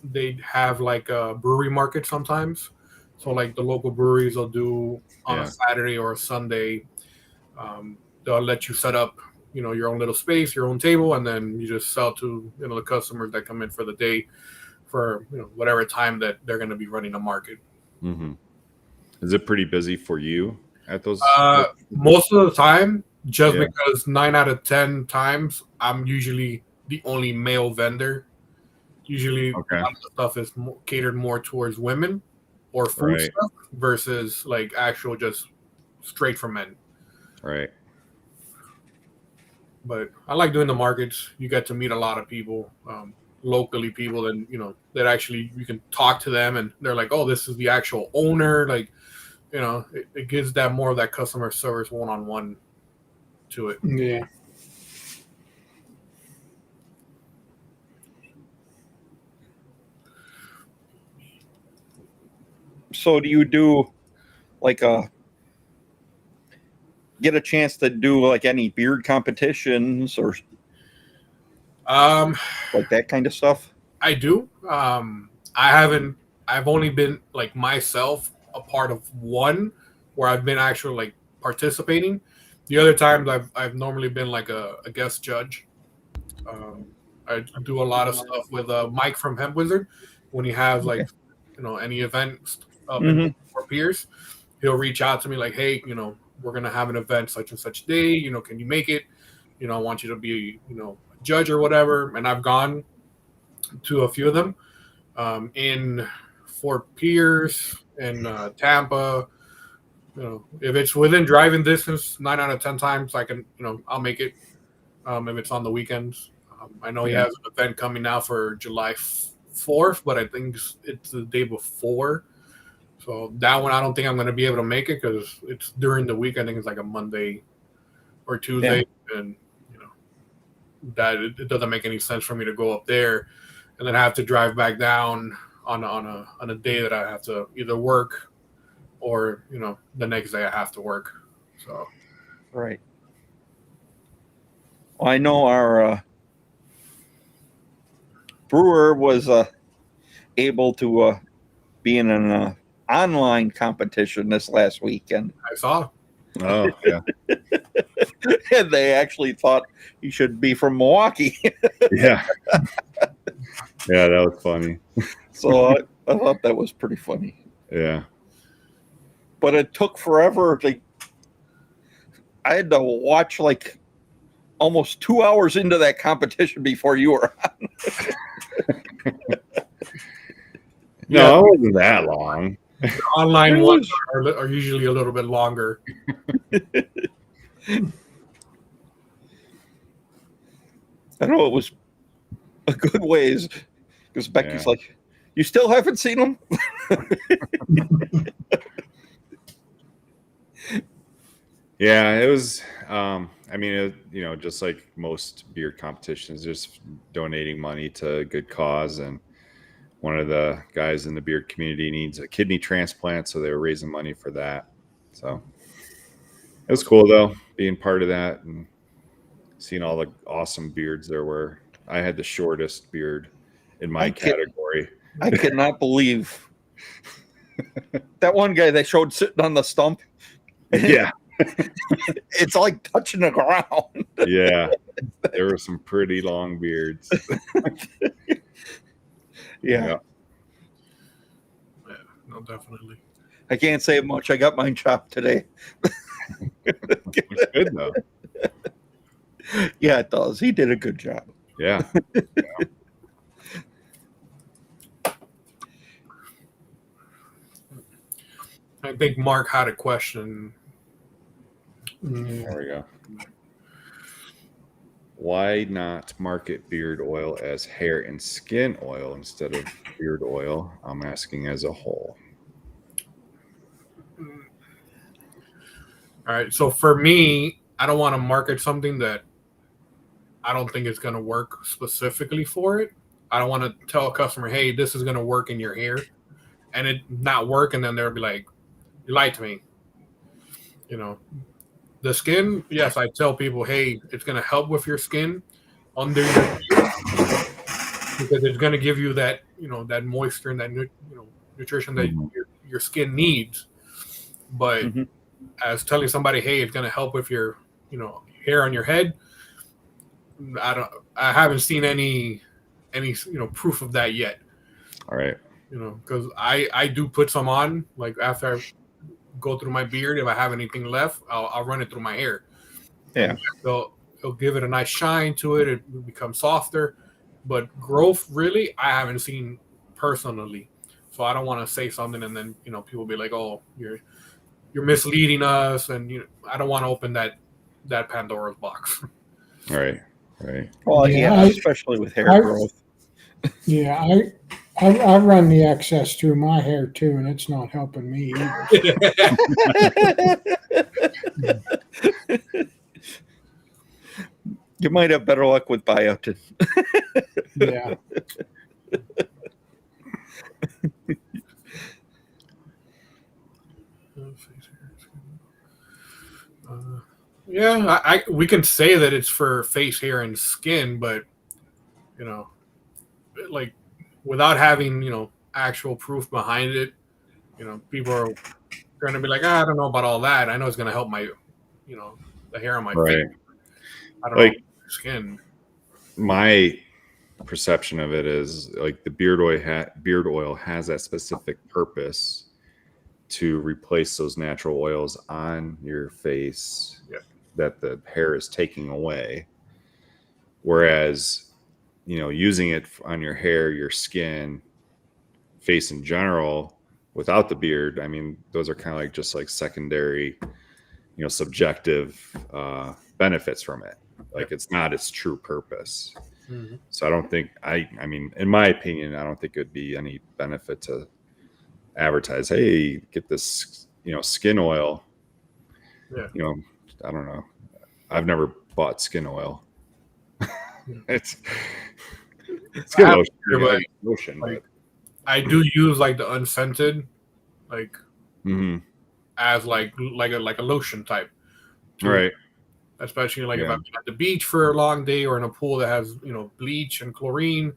they have like a brewery market sometimes. So like the local breweries will do on a Saturday or a Sunday. They'll let you set up, your own little space, your own table, and then you just sell to, the customers that come in for the day for, whatever time that they're going to be running a market. Mm-hmm. Is it pretty busy for you at those? Most of the time, just because 9 out of 10 times, I'm usually the only male vendor. Usually, a lot of the stuff is catered more towards women or food stuff versus like actual just straight for men. Right. But I like doing the markets. You get to meet a lot of people, locally people, and that actually you can talk to them, and they're like, "Oh, this is the actual owner." Like, it gives that more of that customer service one-on-one to it. Yeah. So do you do like get a chance to do like any beard competitions or Um, like that kind of stuff? I do. I haven't. I've only been like myself a part of one where I've been actually like participating. The other times I've normally been like a guest judge. Um, I do a lot of stuff with Mike from Hemp Wizard when he has like any events up in Mhm. for peers. He'll reach out to me like, hey, we're gonna have an event such and such day. Can you make it? I want you to be a judge or whatever. And I've gone to a few of them in Fort Pierce and Tampa. If it's within driving distance, 9 out of 10 times I can, I'll make it. If it's on the weekends, I know he has an event coming now for July 4th, but I think it's the day before. So that one, I don't think I'm going to be able to make it because it's during the week. I think it's like a Monday or Tuesday, and that it doesn't make any sense for me to go up there and then have to drive back down on a day that I have to either work or the next day I have to work. So Right. Well, I know our brewer was able to be in an online competition this last weekend, I saw. Oh, yeah. and they actually thought he should be from Milwaukee. Yeah. Yeah, that was funny. So I thought that was pretty funny. Yeah. But it took forever. I had to watch like almost 2 hours into that competition before you were on. No, it wasn't that long. The online ones are usually a little bit longer. I know it was a good ways because Becky's like, "You still haven't seen him?" Yeah, it was. I mean, just like most beard competitions, just donating money to a good cause. And one of the guys in the beard community needs a kidney transplant, so they were raising money for that. So it was cool though, being part of that and seeing all the awesome beards there were. I had the shortest beard in my category. I cannot believe that one guy they showed sitting on the stump. Yeah. It's like touching the ground. Yeah. There were some pretty long beards. Yeah. No, definitely. I can't say much. I got mine chopped today. Looks good though. Yeah, it does. He did a good job. Yeah. I think Mark had a question. There we go. Why not market beard oil as hair and skin oil instead of beard oil? I'm asking as a whole. All right. So for me, I don't want to market something that I don't think is going to work specifically for it. I don't want to tell a customer, hey, this is going to work in your hair, and it not work, and then they'll be like, you lied to me. The skin, yes, I tell people, hey, it's going to help with your skin under your beard because it's going to give you that, that moisture and that, nutrition that your skin needs. But as telling somebody, hey, it's going to help with your, hair on your head, I haven't seen any proof of that yet. All right. Because I do put some on, like after I go through my beard, if I have anything left, I'll run it through my hair. Yeah. So it'll give it a nice shine to it. It will become softer. But growth, really, I haven't seen personally. So I don't want to say something and then, people be like, oh, you're misleading us. And, I don't want to open that Pandora's box. Right. Well, Yeah, especially with hair I- growth. Yeah, I run the excess through my hair too, and it's not helping me either. You might have better luck with biotin. Yeah. Yeah, we can say that it's for face, hair, and skin, but you know, like without having actual proof behind it, people are going to be like, I don't know about all that. I know it's going to help my, the hair on my Right. face. I don't know Like about skin. my perception of it is like the beard oil has that specific purpose to replace those natural oils on your face that the hair is taking away. Whereas, using it on your hair, your skin, face in general, without the beard, I mean, those are kind of like just like secondary, subjective benefits from it. Like it's not its true purpose. Mm-hmm. So I don't think I mean, in my opinion, I don't think it'd be any benefit to advertise, hey, get this, skin oil. Yeah. I don't know. I've never bought skin oil. It's good lotion, but I do use like the unscented, like as like a lotion type. Right. Especially like if I'm at the beach for a long day or in a pool that has bleach and chlorine,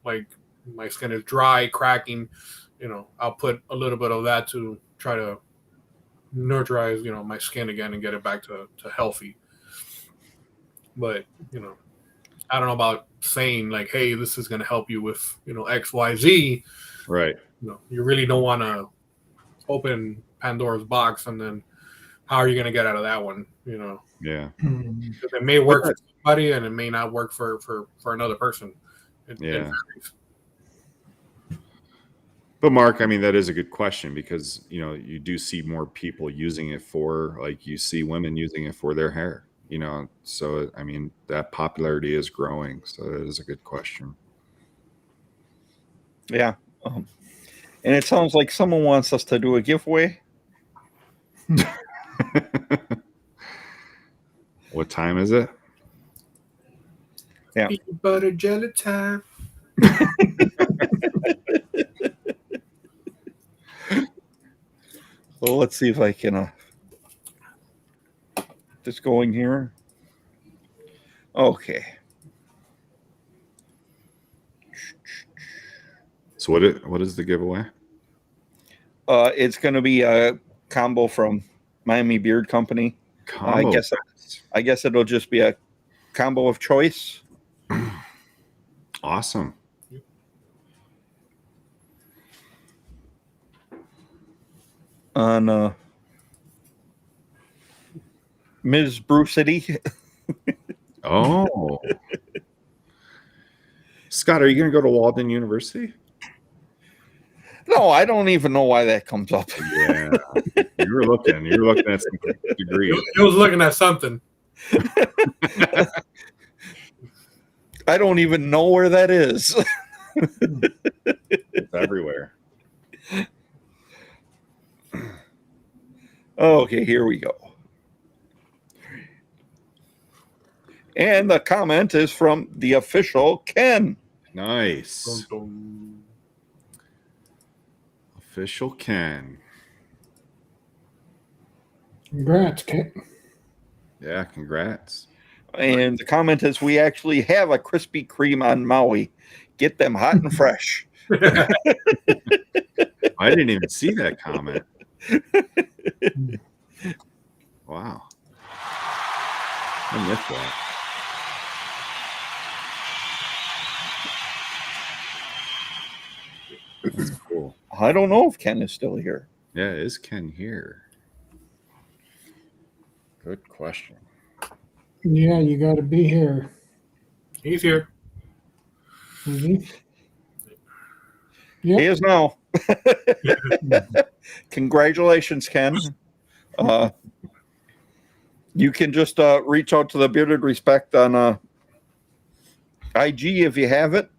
like my skin is dry, cracking. I'll put a little bit of that to try to nurturize my skin again and get it back to healthy. But I don't know about saying like, hey, this is going to help you with XYZ. Right. You really don't want to open Pandora's box, and then how are you going to get out of that one? Yeah. It may work for somebody and it may not work for another person. It varies. But Mark, I mean, that is a good question because, you do see more people using it for, like, you see women using it for their hair, so, I mean, that popularity is growing. So that is a good question. Yeah. And it sounds like someone wants us to do a giveaway. What time is it? Yeah. Peanut butter jelly time. So let's see if I can just going here. Okay. So what is the giveaway? It's going to be a combo from Miami Beard Company. Combo. I guess it'll just be a combo of choice. Awesome. On Ms. BREWCITY. Oh. Scott, are you going to go to Walden University? No, I don't even know why that comes up. Yeah. You were looking at some degree. He was looking at something. I don't even know where that is. It's everywhere. Okay, here we go. And the comment is from the official Ken. Nice. Official Ken. Congrats, Kit. Yeah, congrats. And the comment is, we actually have a Krispy Kreme on Maui. Get them hot and fresh. I didn't even see that comment. Wow. I missed that. That's cool. I don't know if Ken is still here. Yeah, is Ken here? Good question. Yeah, you got to be here. He's here. Is he? He is now. Congratulations, Ken. You can just reach out to the Bearded Respect on IG if you have it.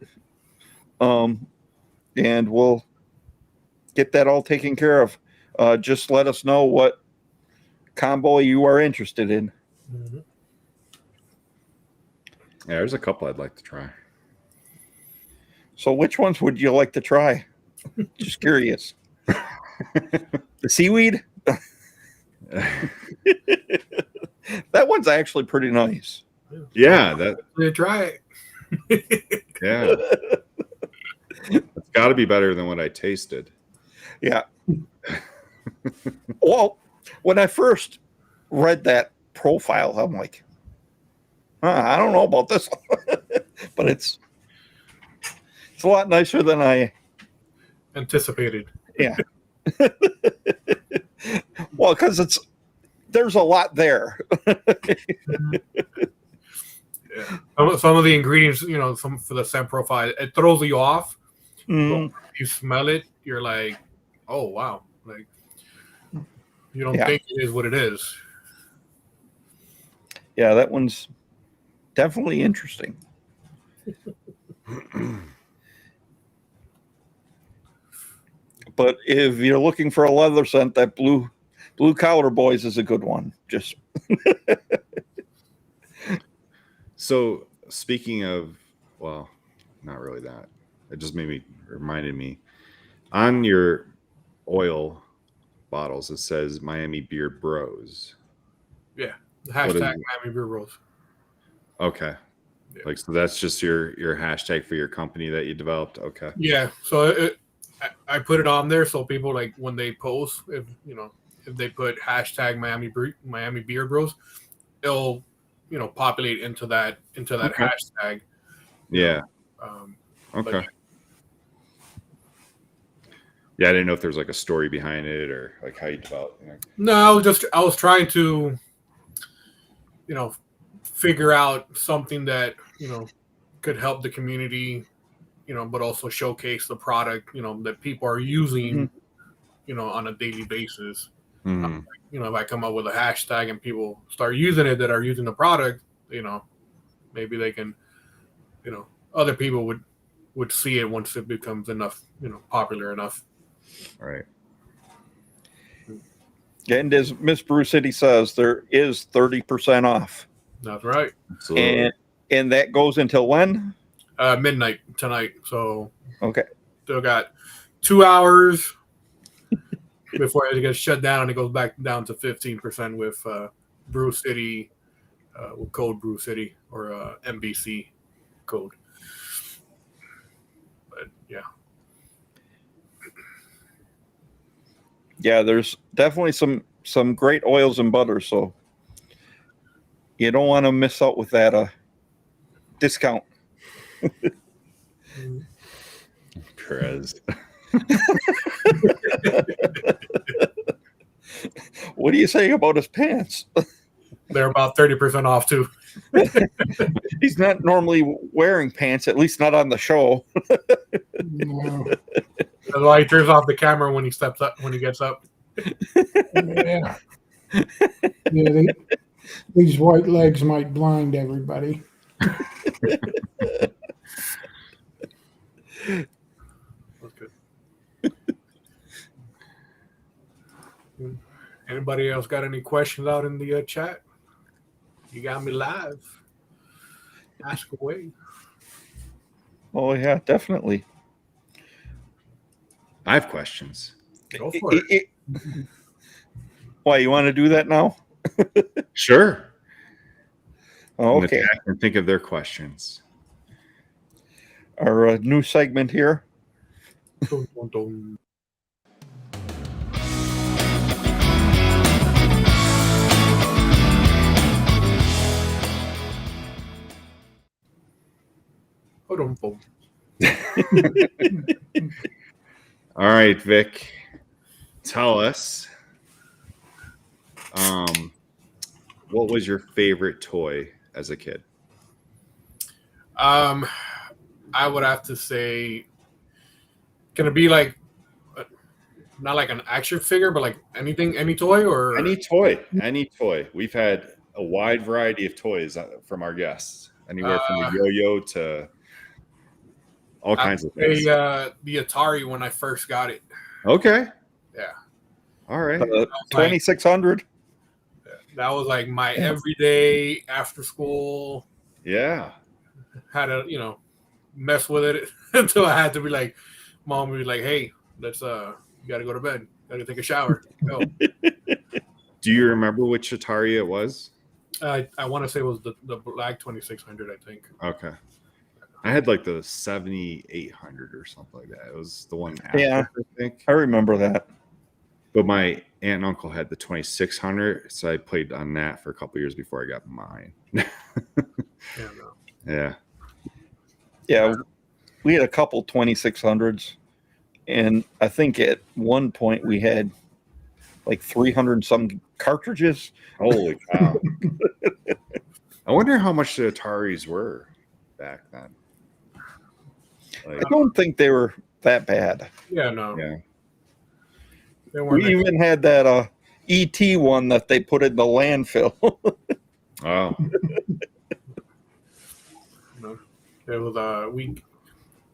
And we'll get that all taken care of. Just let us know what combo you are interested in. Mm-hmm. Yeah, there's a couple I'd like to try. So which ones would you like to try? Just curious. The seaweed? That one's actually pretty nice. Yeah, that. Try it. Yeah, it's got to be better than what I tasted. Yeah. Well, when I first read that profile, I'm like, I don't know about this one. But it's a lot nicer than I Anticipated. yeah. Well, because there's a lot there. Yeah. Some of the ingredients, some for the scent profile, it throws you off. Mm. You smell it, you're like, oh wow, like you don't Yeah. think it is what it is. Yeah, that one's definitely interesting. But if you're looking for a leather scent, that blue collar boys is a good one. Just So speaking of, well, not really that. It just reminded me on your oil bottles. It says Miami Beard Bros. Yeah, the What is hashtag it? Miami Brew Rolls. Okay, Yeah. like so that's just your hashtag for your company that you developed. Okay. Yeah, so I put it on there so people like when they post, if they put hashtag Miami Beer Bros, it'll populate into that Okay. hashtag. Yeah. But Okay. Yeah, I didn't know if there was like a story behind it or like how you developed. No, I was trying to, figure out something that could help the community, but also showcase the product, that people are using, on a daily basis. Mhm. If I come up with a hashtag and people start using it that are using the product, maybe they can, other people would see it once it becomes enough, popular enough. All right. and as Miss BREWCITY says, there is 30% off, That's right. Absolutely. and that goes until when? Midnight tonight. So Okay. still got 2 hours before it gets shut down, and it goes back down to 15% with BREWCITY, with code BREWCITY or MBC code. But yeah. Yeah, there's definitely some great oils and butters, so you don't want to miss out with that discount. Perez. What are you saying about his pants? They're about 30% off too. He's not normally wearing pants, at least not on the show. No. That's why he turns off the camera when he steps up, when he gets up. Yeah. Yeah, these white legs might blind everybody. That's good. Anybody else got any questions out in the chat? You got me live. Ask away. Oh yeah, definitely. I have questions. Go for it. Why, you want to do that now? Sure. Oh, And okay. I can think of their questions. Our new segment here. Dun, dun, dun. Dun, dun. All right, Vic. Tell us. What was your favorite toy as a kid? I would have to say, can it be like, not like an action figure, but like anything, any toy or Any toy. Any toy. We've had a wide variety of toys from our guests, anywhere from a yo-yo to all kinds of things. The Atari when I first got it. Okay. Yeah. All right. 2600. That was like my everyday after school. Yeah. Had to, mess with it until I had to be like, Mom would be like, "Hey, let's you got to go to bed. Got to take a shower." Go. Do you remember which Atari it was? I want to say it was the black 2600. I think. Okay. I had like the 7800 or something like that. It was the one after, Yeah. I think. I remember that. But my aunt and uncle had the 2600, so I played on that for a couple years before I got mine. Yeah. Yeah, we had a couple 2600s, and I think at one point we had like 300 and some cartridges. Holy cow. I wonder how much the Ataris were back then. I don't think they were that bad. Yeah, no. Yeah. They weren't. We even had that ET one that they put in the landfill. Oh. It was week.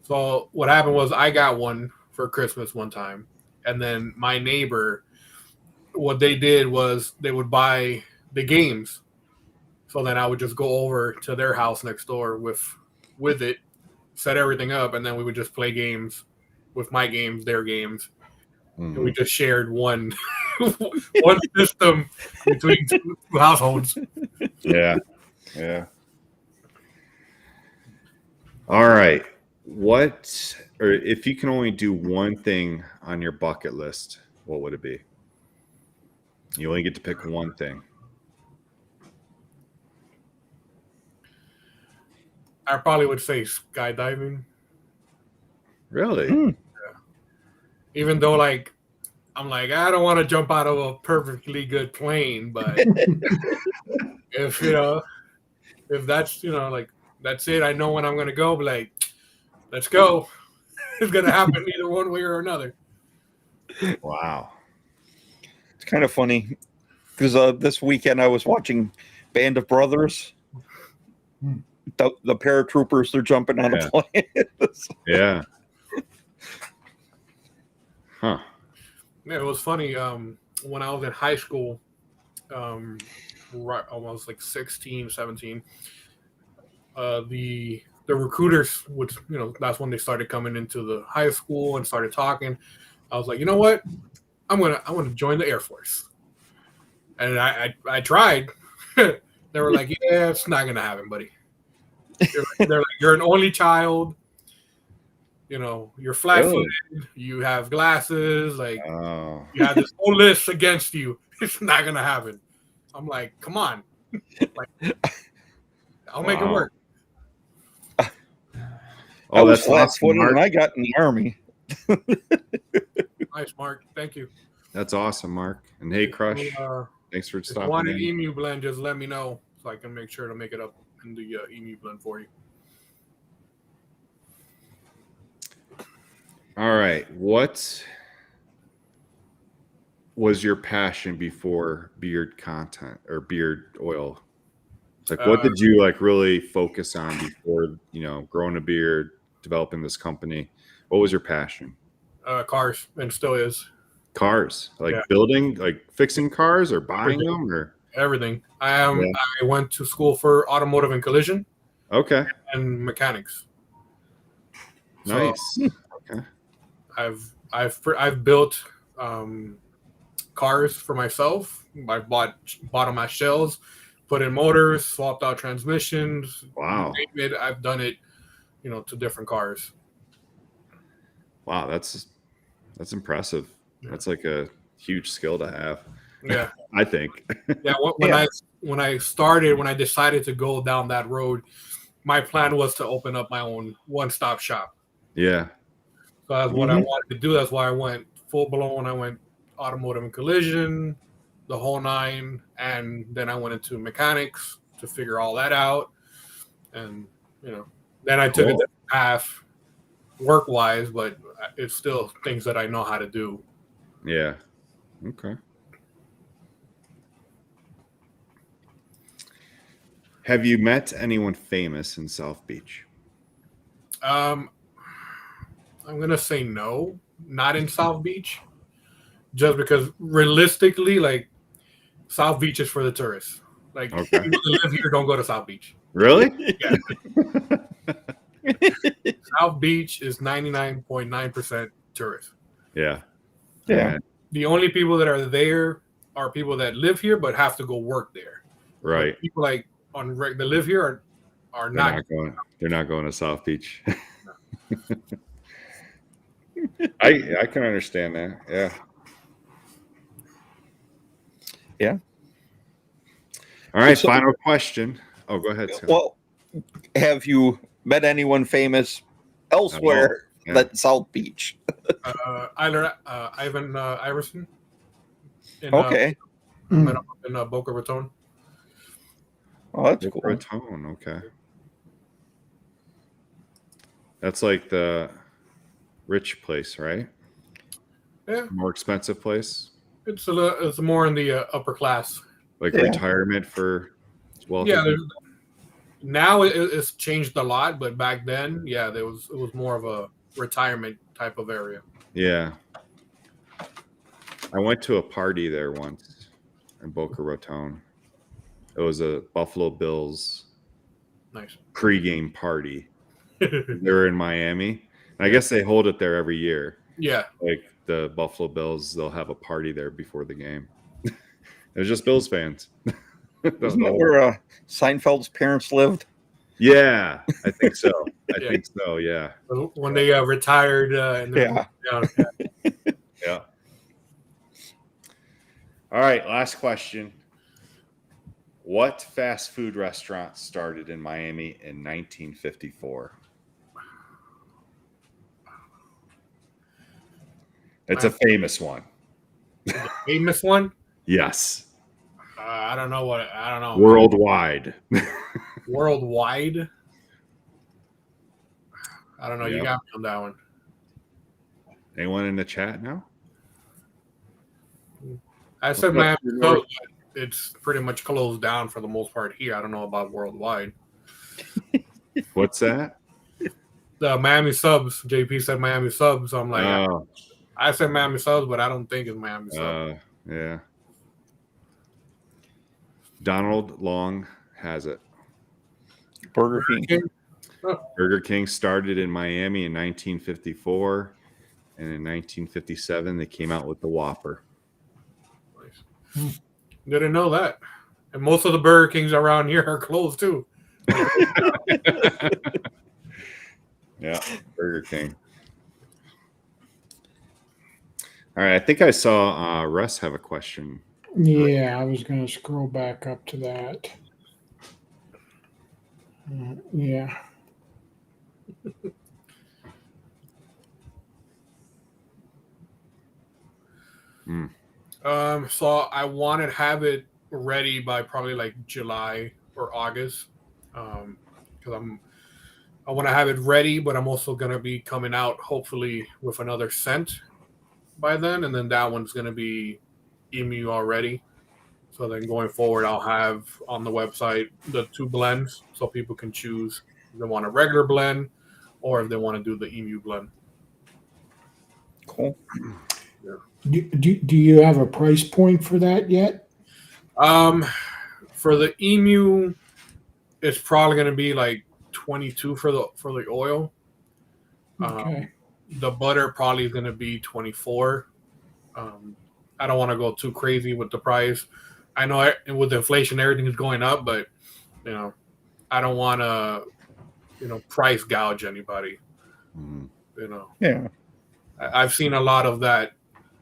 So what happened was I got one for Christmas one time, and then my neighbor, what they did was they would buy the games. So then I would just go over to their house next door with it, set everything up, and then we would just play games with my games, their games. Mhm. And we just shared one one system between two households. Yeah. Yeah. All right. What, or if you can only do one thing on your bucket list, what would it be? You only get to pick one thing. I probably would say skydiving. Really? Even though I'm like, I don't want to jump out of a perfectly good plane, but if that's that's it, I know when I'm gonna go, but like, let's go. It's gonna happen either one way or another. Wow. It's kind of funny because this weekend I was watching Band of Brothers. The paratroopers, they're jumping out of planes. Yeah. Huh. Yeah, it was funny. When I was in high school, right, almost like 16, 17, the recruiters would, that's when they started coming into the high school and started talking. I was like, you know what? I'm gonna join the Air Force. And I tried. They were like, yeah, it's not gonna happen, buddy. They're like, you're an only child. You're flat-footed. You have glasses. Like, you have this whole list against you. It's not gonna happen. I'm like, come on. I'll make it work. I was that's flat-footed awesome, and I got in the Army. Nice, Mark. Thank you. That's awesome, Mark. And hey, Crush, thanks for If you stopping want an in. emu blend, just let me know so I can make sure to make it up in the emu blend for you. All right. What was your passion before beard content or beard oil? Like, what did you really focus on before, growing a beard, developing this company? What was your passion? Cars, and still is. Cars, building, fixing cars or buying Everything. them or Everything. I went to school for automotive and collision. Okay. And mechanics. Nice. So, okay. I've built cars for myself. I bought them at shells, put in motors, swapped out transmissions. Wow. I've done it, to different cars. Wow, that's impressive. Yeah. That's like a huge skill to have. Yeah, I think. Yeah, when I decided to go down that road, my plan was to open up my own one-stop shop. Yeah. So that's what I wanted to do. That's why I went full blown. I went automotive and collision, the whole nine, and then I went into mechanics to figure all that out. And then I took a different path work-wise, but it's still things that I know how to do. Yeah. Okay. Have you met anyone famous in South Beach? I'm gonna say no, not in South Beach, just because realistically, like South Beach is for the tourists. Like Okay. people that live here don't go to South Beach. Really? South Beach is 99.9% tourists. Yeah. Yeah. The only people that are there are people that live here but have to go work there. Right. But people like that live here are not. They're not going to South Beach. I can understand that. Yeah. Yeah. All right. So- Final question. Oh, go ahead, Scott. Well, have you met anyone famous elsewhere Yeah. than South Beach? Ivan Iverson. Okay. Met him up in Boca Raton. Oh, that's Boca cool. Raton, okay. That's like the rich place, right? Yeah, More expensive place, it's more in the upper class. like Yeah. retirement for wealthy Yeah, people. now it's changed a lot, but back then, yeah, it was more of a retirement type of area. Yeah. I went to a party there once in Boca Raton. It was a Buffalo Bills Nice. pregame party. They were in Miami. And I guess they hold it there every year. Yeah, Like the Buffalo Bills, they'll have a party there before the game. It was just Bills fans. Isn't that where Seinfeld's parents lived? Yeah, I think so. I Yeah. think so. Yeah. when they retired. And then Yeah. down. Yeah. All right. Last question. What fast food restaurant started in Miami in 1954? It's a famous one. Famous one. Yes. I don't know. Worldwide. Worldwide. I don't know. You Yep. got me on that one. Anyone in the chat now? I said Okay. Miami Subs, but it's pretty much closed down for the most part here. I don't know about worldwide. What's that? The Miami Subs. JP said Miami Subs. I'm like, Oh, I said Miami Subs, but I don't think it's Miami Subs. yeah. Donald Long has it. Burger King. Burger King started in Miami in 1954, and in 1957 they came out with the Whopper. Didn't know that. And most of the Burger Kings around here are closed too. Yeah, Burger King. All right, I think I saw Russ have a question. Yeah, I was going to scroll back up to that. Yeah. So I want to have it ready by probably like July or August. Because I want to have it ready, but I'm also going to be coming out hopefully with another scent by then, and then that one's going to be emu already. So then going forward, I'll have on the website the two blends, so people can choose if they want a regular blend or if they want to do the emu blend. Cool. Do you have a price point for that yet? For the emu, it's probably going to be like 22 for the oil. Okay. The butter probably is going to be 24. I don't want to go too crazy with the price. I know with inflation, everything is going up, but I don't want to, price gouge anybody. Yeah. I've seen a lot of that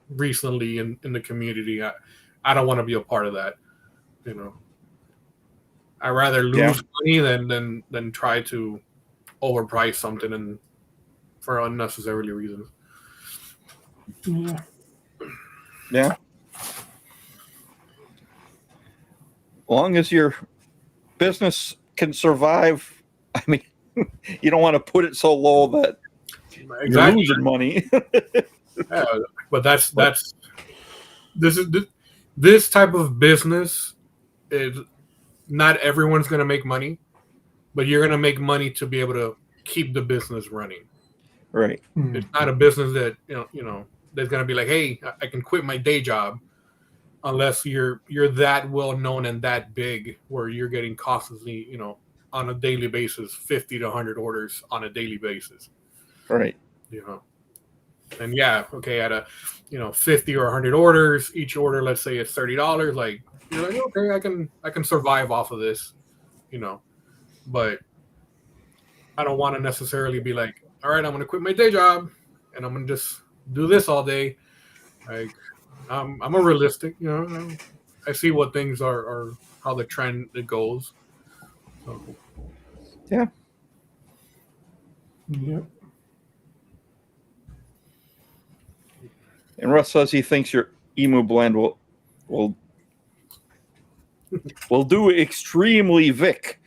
recently in the community. I don't want to be a part of that. I'd rather lose money than try to overprice something and for unnecessary reasons. Yeah. Yeah. As long as your business can survive, I mean, you don't want to put it so low that you're Exactly. losing money. Yeah, but that's this type of business is not everyone's going to make money, but you're going to make money to be able to keep the business running. Right. It's not a business that you know that's going to be like, hey, I can quit my day job, unless you're that well known and that big where you're getting constantly, on a daily basis, 50 to 100 orders on a daily basis. Right. And yeah, okay, at a 50 or 100 orders, each order, let's say it's $30, like you're like, okay, I can survive off of this, but I don't want to necessarily be like, all right, I'm going to quit my day job and I'm going to just do this all day. Like, I'm a realistic, I see what things are how the trend it goes. So. Yeah. Yep. And Russ says he thinks your emu blend will do extremely Vic.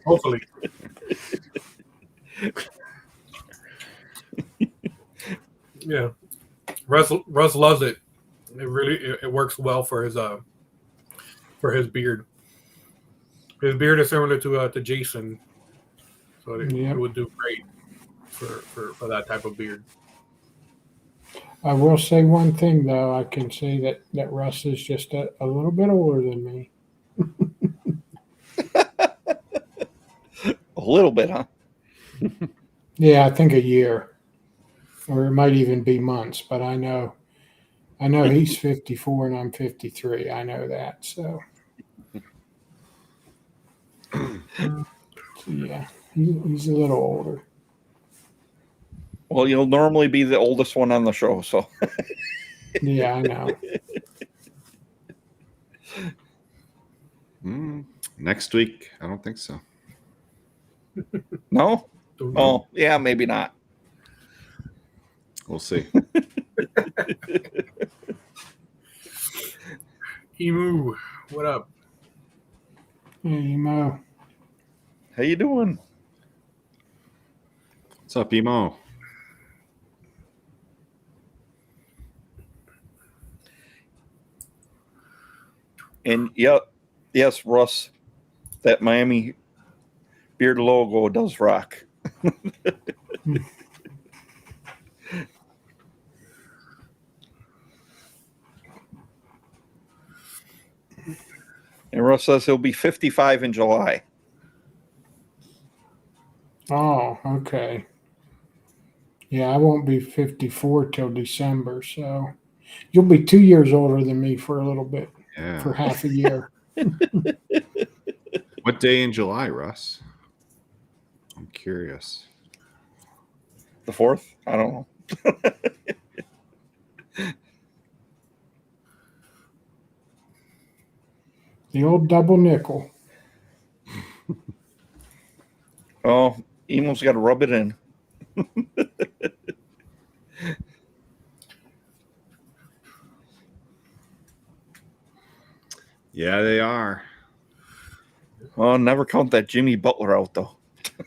Hopefully. Yeah. Russ loves it. It works well for his beard. His beard is similar to Jason, so it would do great for that type of beard. I will say one thing though. I can say that Russ is just a little bit older than me. A little bit, huh? Yeah, I think a year, or it might even be months. But I know he's 54 and I'm 53. I know that. So yeah, he's a little older. Well, you'll normally be the oldest one on the show, so. Yeah, I know. Next week, I don't think so. No? Oh, yeah, maybe not. We'll see. Emu, what up? Hey, Emo. How you doing? What's up, Emo? And yes, Russ, that Miami beard logo does rock. And Russ says he'll be 55 in July. Oh, okay. Yeah, I won't be 54 till December, so you'll be 2 years older than me for a little bit, Yeah. for half a year. What day in July, Russ? I'm curious. The 4th? I don't know. The old double nickel. Oh, Emo's got to rub it in. Yeah, they are. Well, never count that Jimmy Butler out, though.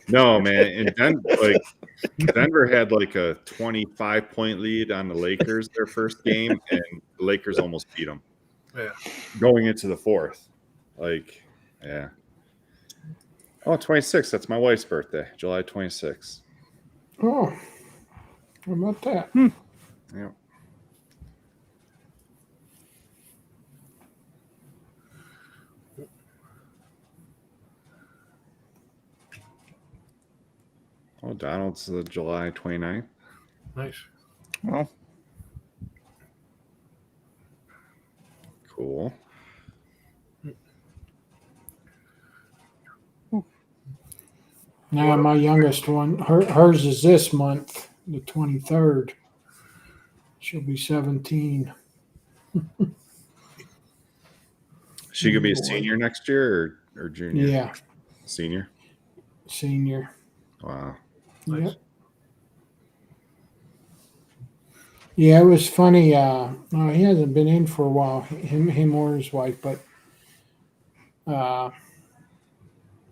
No, man. And Denver had like a 25-point lead on the Lakers their first game, and the Lakers almost beat them. Yeah. Going into the fourth. Like, yeah. Oh, 26. That's my wife's birthday, July 26th. Oh, how about that? Yeah. Oh, Donald's July 29th. Nice. Well, Cool. Now, my youngest one, hers is this month, the 23rd. She'll be 17. She could be a senior next year or junior? Yeah, Senior? senior. Wow. Nice. Yep. Yeah, it was funny. No, he hasn't been in for a while, him or his wife, but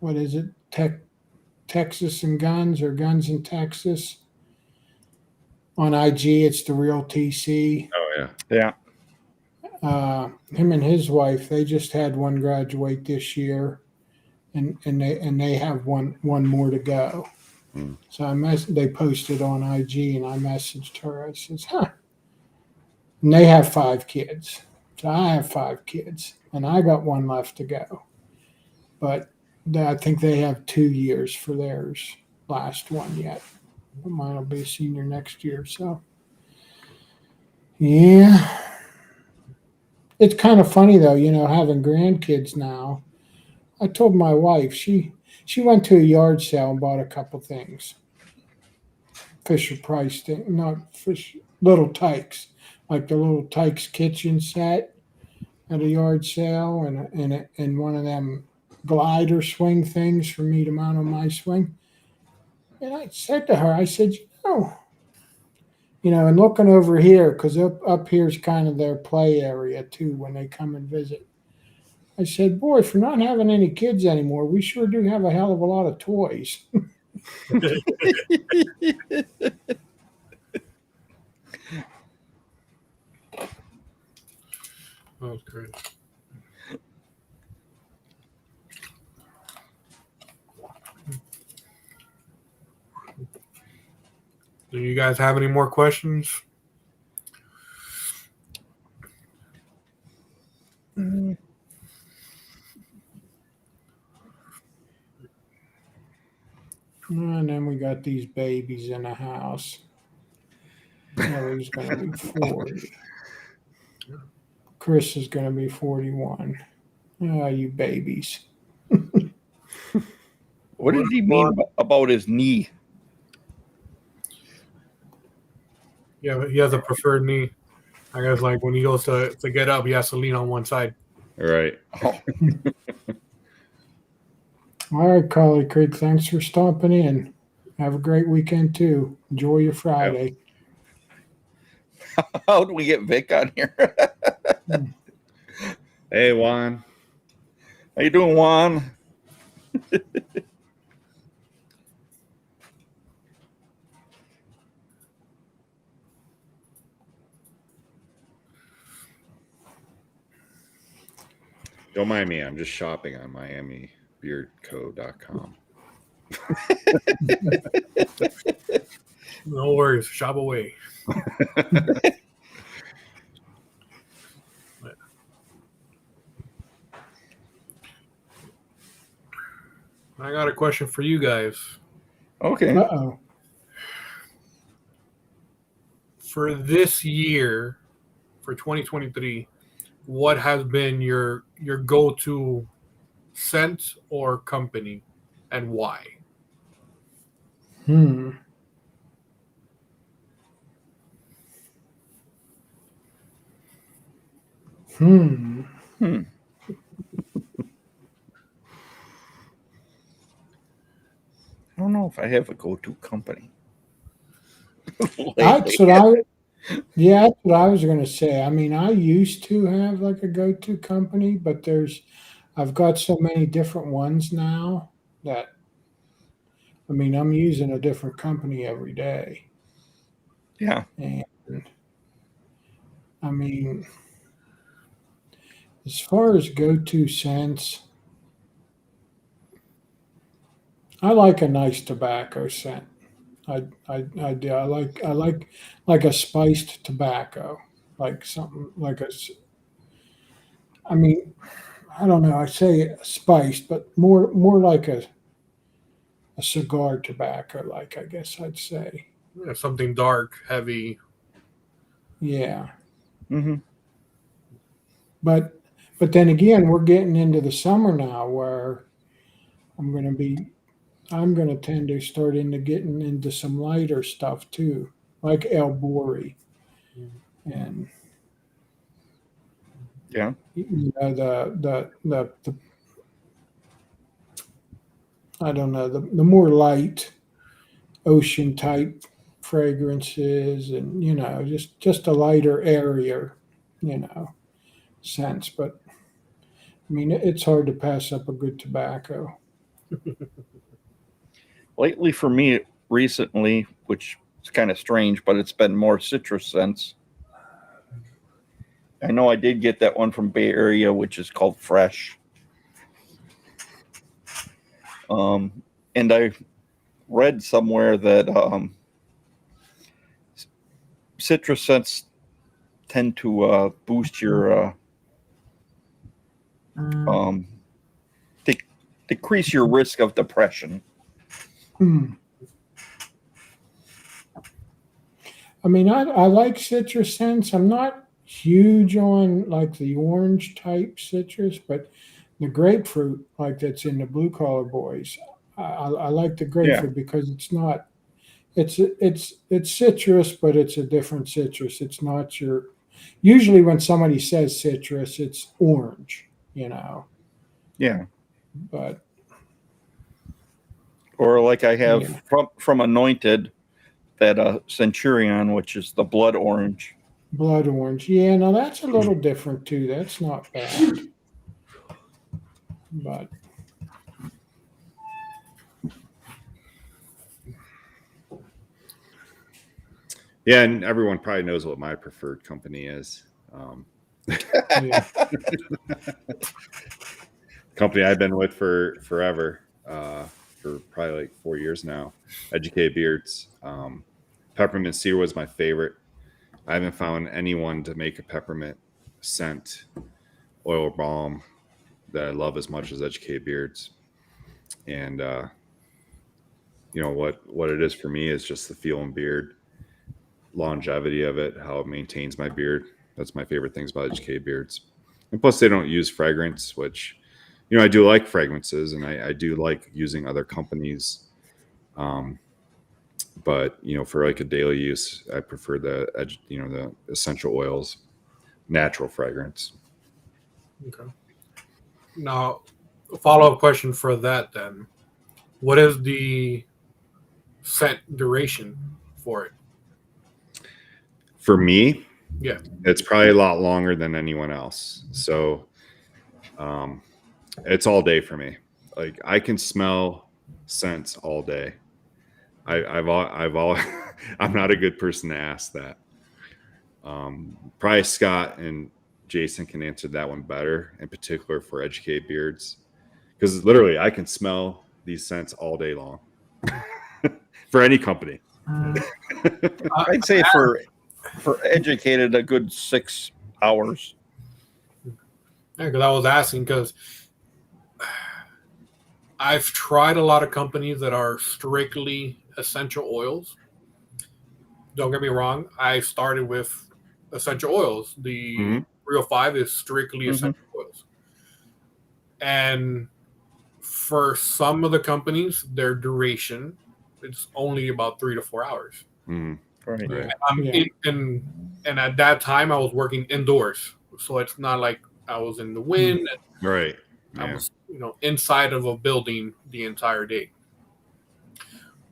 what is it? Texas and Guns, or Guns in Texas. On IG, it's the real TC. Oh, yeah. yeah. him and his wife, they just had one graduate this year, and they have one more to go. Mm. So they posted on IG, and I messaged her. I says, "Huh." And they have 5 kids, so I have 5 kids, and I got one left to go. But I think they have 2 years for theirs. Last one yet. Mine will be a senior next year. So, yeah. It's kind of funny though, having grandkids now. I told my wife she went to a yard sale and bought a couple things. Fisher Price thing, not fish, little Tykes, like the little Tykes kitchen set at a yard sale, and one of them glider swing things for me to mount on my swing. And I said to her, I said, and looking over here, because up here's kind of their play area too when they come and visit. I said, boy, for not having any kids anymore, we sure do have a hell of a lot of toys. That was great. Do you guys have any more questions? And then we got these babies in the house. Ellie's going to be 40. Chris is going to be 41. Ah, you babies. What did he mean about his knee? Yeah, but he has a preferred knee. I guess like when he goes to get up, he has to lean on one side. Right. Oh, All right, Collie Creek, thanks for stopping in. Have a great weekend too. Enjoy your Friday. how do we get Vic on here? Hey, Juan. How you doing, Juan? Don't mind me. I'm just shopping on MiamiBeardCo.com. No worries, shop away. I got a question for you guys. Okay. Uh-oh. For this year, for 2023, what has been your go-to scent or company, and why? Hmm. Hmm. I don't know if I have a go-to company. That's what that's what I was going to say. I mean, I used to have like a go-to company, but I've got so many different ones now that, I mean, I'm using a different company every day. Yeah. And I mean, as far as go-to scents, I like a nice tobacco scent. I do. I like a spiced tobacco, like something like I mean, I don't know. I say spiced, but more like a cigar tobacco, like I guess I'd say. Yeah, something dark, heavy. Yeah, Mm-hmm. but then again, we're getting into the summer now, where I'm going to tend to start getting into some lighter stuff too, like El Bori and Yeah. the I don't know, the more light ocean type fragrances, and just a lighter, airier, scents. But I mean, it's hard to pass up a good tobacco. Lately, for me, recently, which is kind of strange, but it's been more citrus scents. I know I did get that one from Bay Area, which is called Fresh. And I read somewhere that citrus scents tend to boost your decrease your risk of depression. I mean, I like citrus scents. I'm not huge on like the orange type citrus, but the grapefruit, like that's in the Blue Collar Boys, I like the grapefruit because it's not. It's citrus, but it's a different citrus. It's not your. Usually, when somebody says citrus, it's orange. Yeah. But or like I have from Anointed, that Centurion, which is the blood orange. Blood orange. Yeah, now that's a little different too. That's not bad. But yeah, and everyone probably knows what my preferred company is. yeah. Company I've been with for forever, for probably like 4 years now. Educated Beards. Peppermint cedar was my favorite. I haven't found anyone to make a peppermint scent oil or balm that I love as much as Educated Beards. And what it is for me is just the feel and beard, longevity of it, how it maintains my beard. That's my favorite things about Educated Beards. And plus, they don't use fragrance, which, I do like fragrances, and I do like using other companies. But for like a daily use, I prefer the essential oils, natural fragrance. Okay. Now, a follow-up question for that then. What is the scent duration for it? For me, Yeah. it's probably a lot longer than anyone else. So it's all day for me. Like, I can smell scents all day. I'm not a good person to ask that. Probably Scott and Jason can answer that one better, in particular for Educated Beards, because literally I can smell these scents all day long for any company. I'd say for Educated, a good 6 hours. Yeah, because I was asking because I've tried a lot of companies that are strictly essential oils. Don't get me wrong. I started with essential oils. The 305 is strictly essential oils. And for some of the companies, their duration is only about 3 to 4 hours. Right. And at that time, I was working indoors. So it's not like I was in the wind. Right. I was, inside of a building the entire day.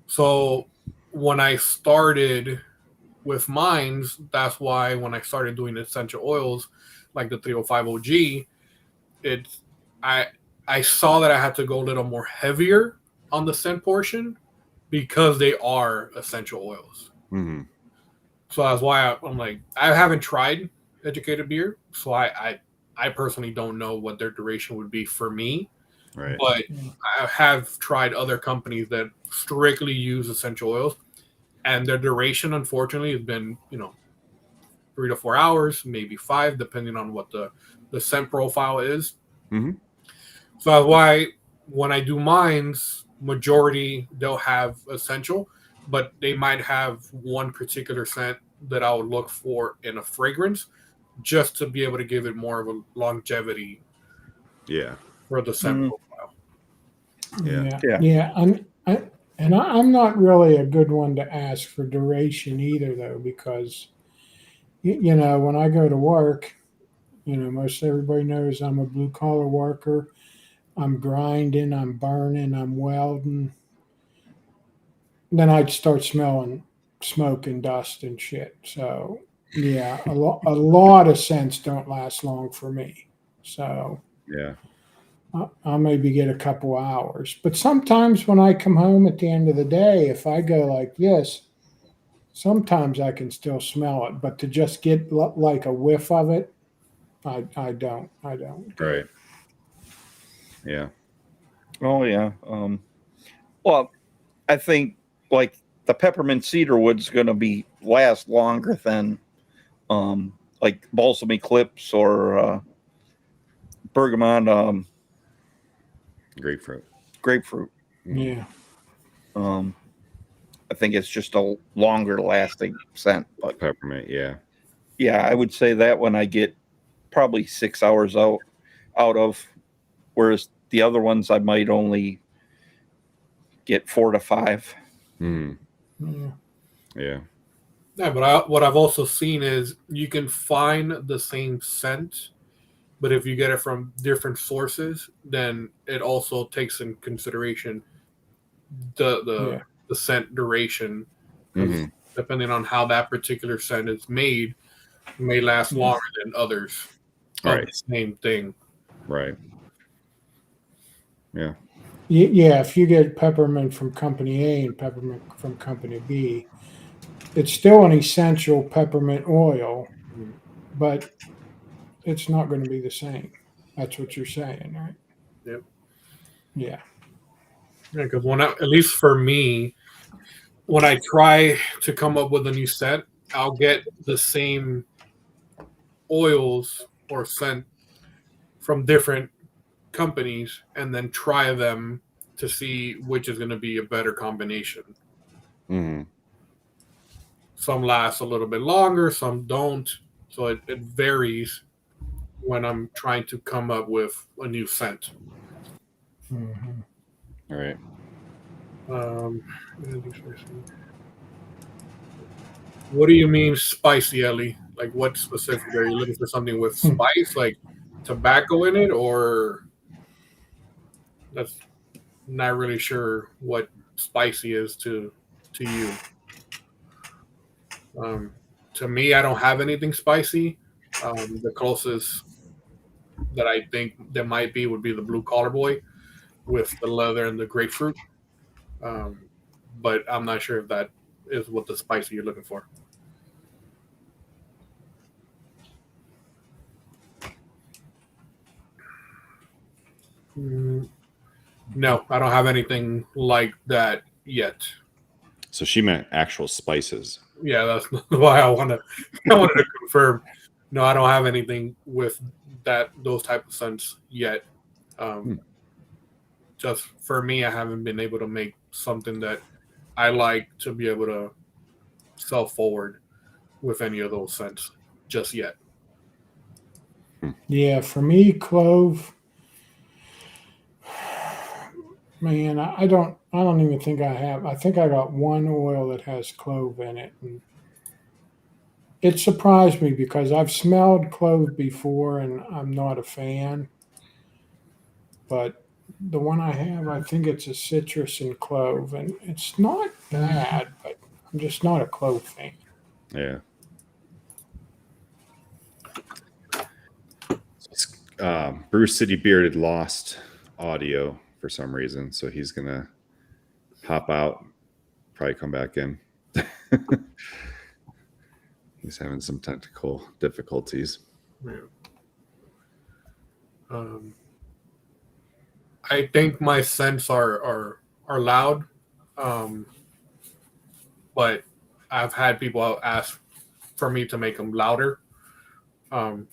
So when I started with mines, that's why when I started doing essential oils, like the 305 OG, I saw that I had to go a little more heavier on the scent portion because they are essential oils. So that's why I'm like, I haven't tried Educated Beard, so I personally don't know what their duration would be for me. Right. But I have tried other companies that strictly use essential oils, and their duration, unfortunately, has been 3 to 4 hours, maybe 5, depending on what the scent profile is. So that's why when I do mines, majority they'll have essential, but they might have one particular scent that I would look for in a fragrance, just to be able to give it more of a longevity. Yeah. For the scent profile. Yeah. I'm not really a good one to ask for duration either, though, because when I go to work, most everybody knows I'm a blue collar worker. I'm grinding, I'm burning, I'm welding. Then I'd start smelling smoke and dust and shit. So yeah, a lot of scents don't last long for me. So yeah, I'll maybe get a couple hours. But sometimes when I come home at the end of the day, if I go like this, sometimes I can still smell it. But to just get like a whiff of it, I don't. Right. Yeah. Oh yeah. Well, I think like the peppermint cedar wood's going to be last longer than like balsam eclipse or bergamot Grapefruit. grapefruit. Yeah. I think it's just a longer lasting scent. But Peppermint. Yeah. yeah, I would say that one I get probably 6 hours out of, whereas the other ones I might only get 4 to 5. Mm. Yeah. Yeah. Yeah, but what I've also seen is you can find the same scent, but if you get it from different sources, then it also takes in consideration the scent duration, because Mhm. depending on how that particular scent is made, may last longer than others of Right. the same thing. Right. Yeah. Yeah, if you get peppermint from company A and peppermint from company B, it's still an essential peppermint oil, but it's not going to be the same. That's what you're saying, right? Yep. Yeah. Because at least for me, when I try to come up with a new scent, I'll get the same oils or scent from different companies and then try them to see which is going to be a better combination. Mhm. Some last a little bit longer, some don't. So it varies when I'm trying to come up with a new scent. Mm-hmm. All right. What do you mean spicy, Ellie? Like what specific? Are you looking for something with spice, like tobacco in it, or that's not really sure what spicy is to you? To me, I don't have anything spicy. The closest that I think there might be would be the blue collar boy with the leather and the grapefruit. But I'm not sure if that is what the spicy you're looking for. No, I don't have anything like that yet. So she meant actual spices. Yeah, that's why I wanted to confirm. No, I don't have anything with those type of scents yet. Just for me, I haven't been able to make something that I like to be able to sell forward with any of those scents just yet. Yeah, for me, clove. Man, I don't even think I have. I think I got one oil that has clove in it, and it surprised me because I've smelled clove before, and I'm not a fan. But the one I have, I think it's a citrus and clove, and it's not bad, but I'm just not a clove fan. Yeah. Bruce City Bearded lost audio for some reason, so he's gonna hop out, probably come back in. He's having some technical difficulties. Yeah. I think my scents are loud, but I've had people ask for me to make them louder.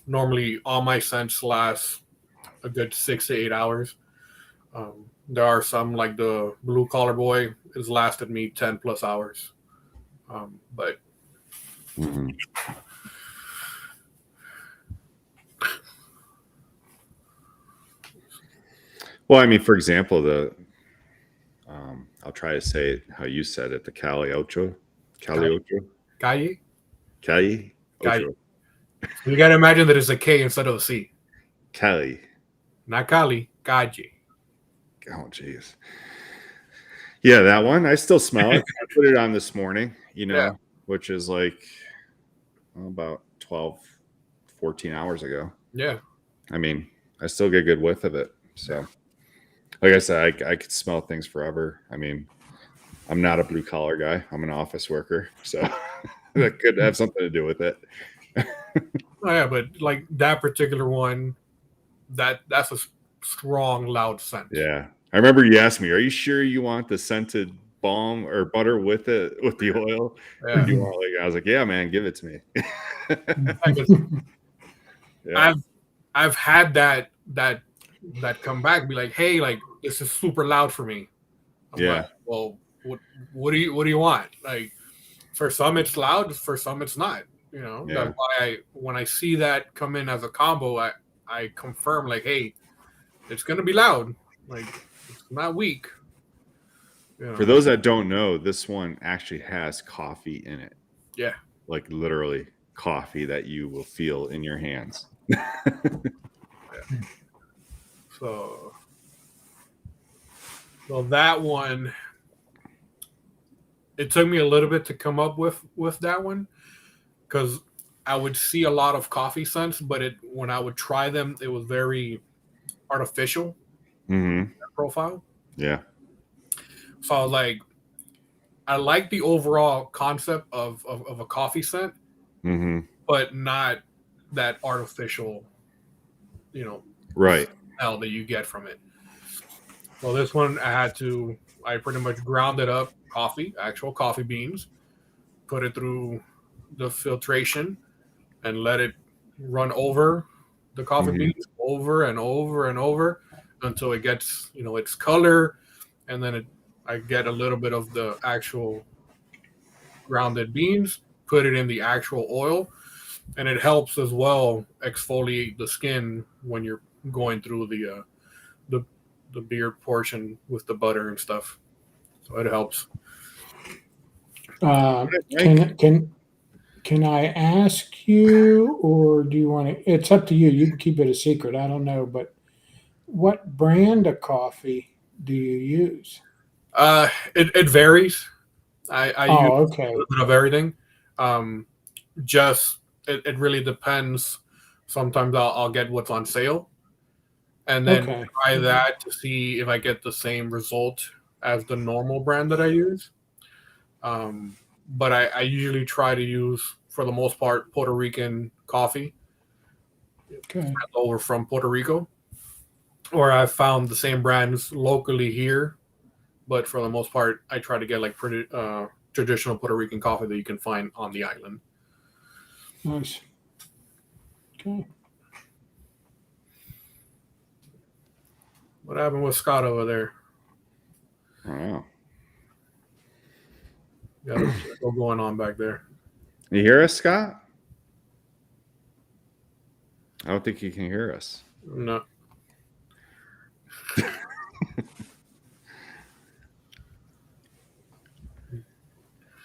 Normally, all my scents last a good 6 to 8 hours. There are some, like the blue collar boy, has lasted me 10 plus hours. But Mhm. Well, I mean, for example, I'll try to say it how you said it, the Cali Ocho. Calle. Cali Calle. Ocho. You got to imagine that it's a K instead of a C. Cali. Not Cali, Calle. Oh, jeez. Yeah, that one. I still smell it. I put it on this morning, Yeah. which is like about 12, 14 hours ago. Yeah. I mean, I still get a good whiff of it. So, like I said, I could smell things forever. I mean, I'm not a blue collar guy. I'm an office worker. So that could have something to do with it. Oh, yeah, but like that particular one, that's a strong, loud scent. Yeah. I remember you asked me, are you sure you want the scented balm or butter with it, with the oil? Or Yeah. do you want, like, I was like, yeah, man, give it to me. Yeah. I've had that come back and be like, hey, like this is super loud for me. I'm Yeah. like, well, what do you want? Like, for some it's loud, for some it's not. You know, Yeah. that's why when I see that come in as a combo, I confirm like, hey, it's gonna be loud. Like, it's not weak. You know? For those that don't know, this one actually has coffee in it. Yeah. Like literally coffee that you will feel in your hands. So that one, it took me a little bit to come up with that one, because I would see a lot of coffee scents, but when I would try them, it was very artificial profile. Yeah. So I was like, I like the overall concept of a coffee scent, but not that artificial, Right. smell that you get from it. So this one, I pretty much grounded up actual coffee beans, put it through the filtration, and let it run over the coffee beans over and over and over until it gets, its color, and then I get a little bit of the actual grounded beans, put it in the actual oil, and it helps as well exfoliate the skin when you're going through the beard portion with the butter and stuff. So it helps. Can I ask you, or do you want to? It's up to you. You can keep it a secret. I don't know, but what brand of coffee do you use? It varies. I use Okay. a little bit of everything. Just it really depends. Sometimes I'll get what's on sale, and then try that to see if I get the same result as the normal brand that I use. But I usually try to use, for the most part, Puerto Rican coffee. Over from Puerto Rico, or I found the same brands locally here, but for the most part, I try to get like pretty traditional Puerto Rican coffee that you can find on the island. Nice. Okay. What happened with Scott over there? I don't know. Got a circle going on back there. You hear us, Scott? I don't think you can hear us. No.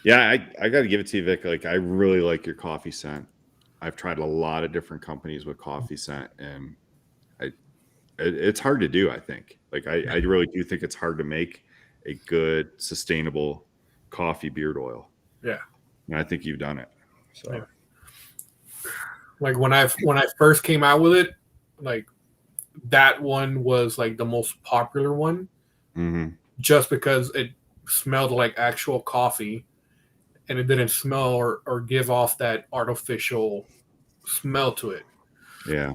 Yeah, I got to give it to you, Vic. Like, I really like your coffee scent. I've tried a lot of different companies with coffee scent, and it's hard to do, I think. Like, I really do think it's hard to make a good, sustainable coffee beard oil. Yeah. And I think you've done it. So, yeah. Like when I first came out with it, like that one was like the most popular one, just because it smelled like actual coffee, and it didn't smell or give off that artificial smell to it. Yeah.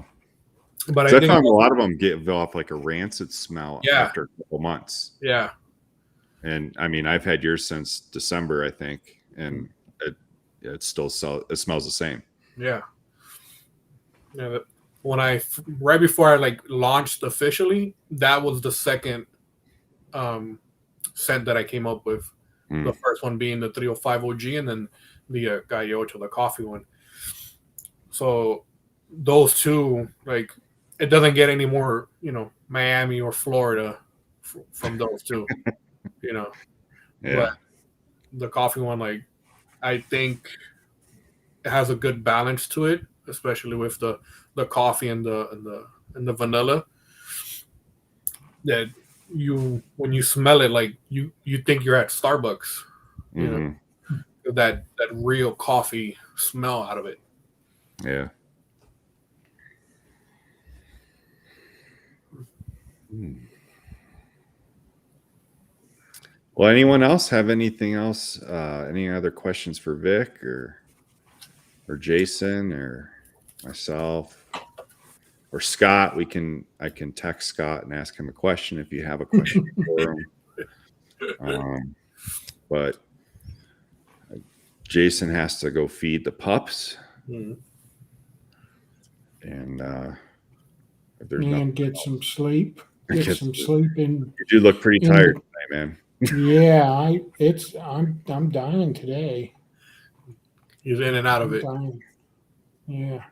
But I found a lot of them give off like a rancid smell after a couple months. Yeah. And I mean, I've had yours since December, I think, and it smells the same. Yeah. Yeah. Right before I like launched officially, that was the second scent that I came up with. The first one being the 305 OG, and then the Gallocho, the coffee one. So those two, like, it doesn't get any more, Miami or Florida from those two, Yeah. But the coffee one, like, I think it has a good balance to it, especially with the coffee and the vanilla. That when you smell it, like you think you're at Starbucks, that real coffee smell out of it. Yeah. Well, anyone else have anything else? Any other questions for Vic or Jason or? myself, or Scott. I can text Scott and ask him a question if you have a question for him. But Jason has to go feed the pups, Mhm. and if there's And nothing get else, some sleep. Get Get some some- sleep in. you do look pretty in tired the- tonight, man. Yeah, I'm dying today. He's in and out of I'm it. dying. Yeah.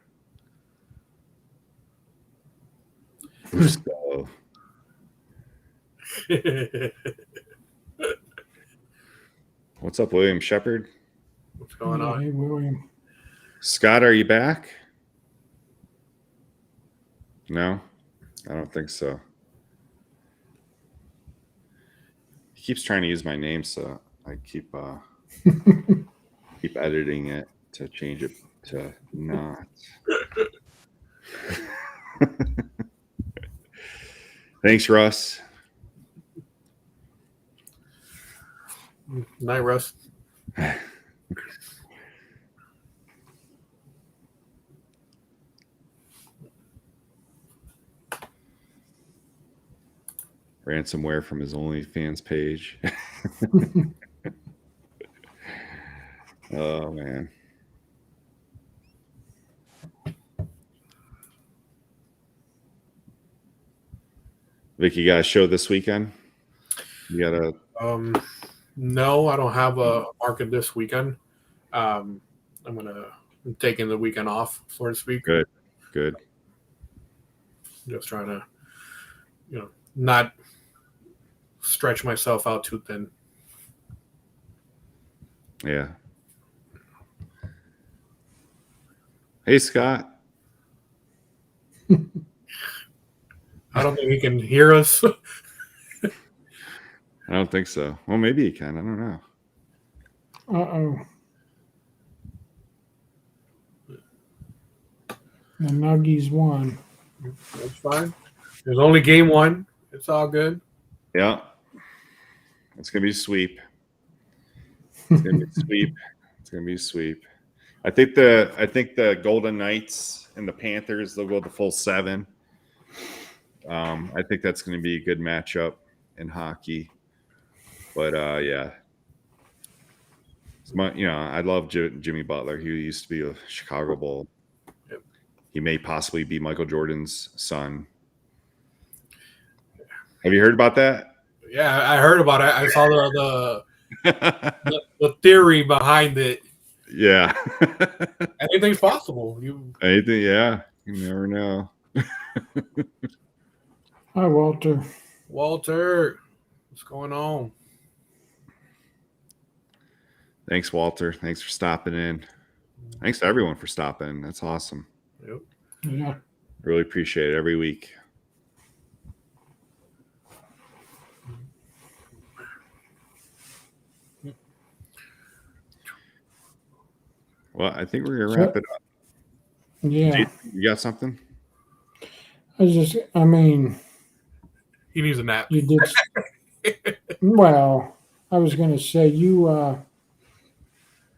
So, what's up, William Shepard? What's going Yeah, on? hey, William. Scott, are you back? No, I don't think so. He keeps trying to use my name, so I keep editing it to change it to not. Thanks, Russ. Night, Russ. Ransomware from his OnlyFans page. Oh man. Vic, you got a show this weekend? You got a No, I don't have a market this weekend. I'm taking the weekend off, so to speak. good. Just trying to, not stretch myself out too thin. Yeah. Hey, Scott. I don't think he can hear us. I don't think so. Well, maybe he can. I don't know. Uh-oh. The Nuggies won. That's fine. There's only game one. It's all good. Yeah. It's gonna be a sweep. It's gonna be a sweep. It's gonna be a sweep. I think the Golden Knights and the Panthers, they'll go the full 7. I think that's gonna be a good matchup in hockey. But yeah. I love Jimmy Butler. He used to be a Chicago Bull. Yep. He may possibly be Michael Jordan's son. Have you heard about that? Yeah, I heard about it. I saw the theory behind it. Yeah. Anything's possible. Anything, yeah. You never know. Hi, Walter. Walter, what's going on? Thanks, Walter. Thanks for stopping in. Thanks to everyone for stopping. That's awesome. Yep. Yeah. Really appreciate it every week. Well, I think we're gonna wrap it up. Yeah. Jason, you got something? I mean, He needs a nap. you did. Well, I was going to say you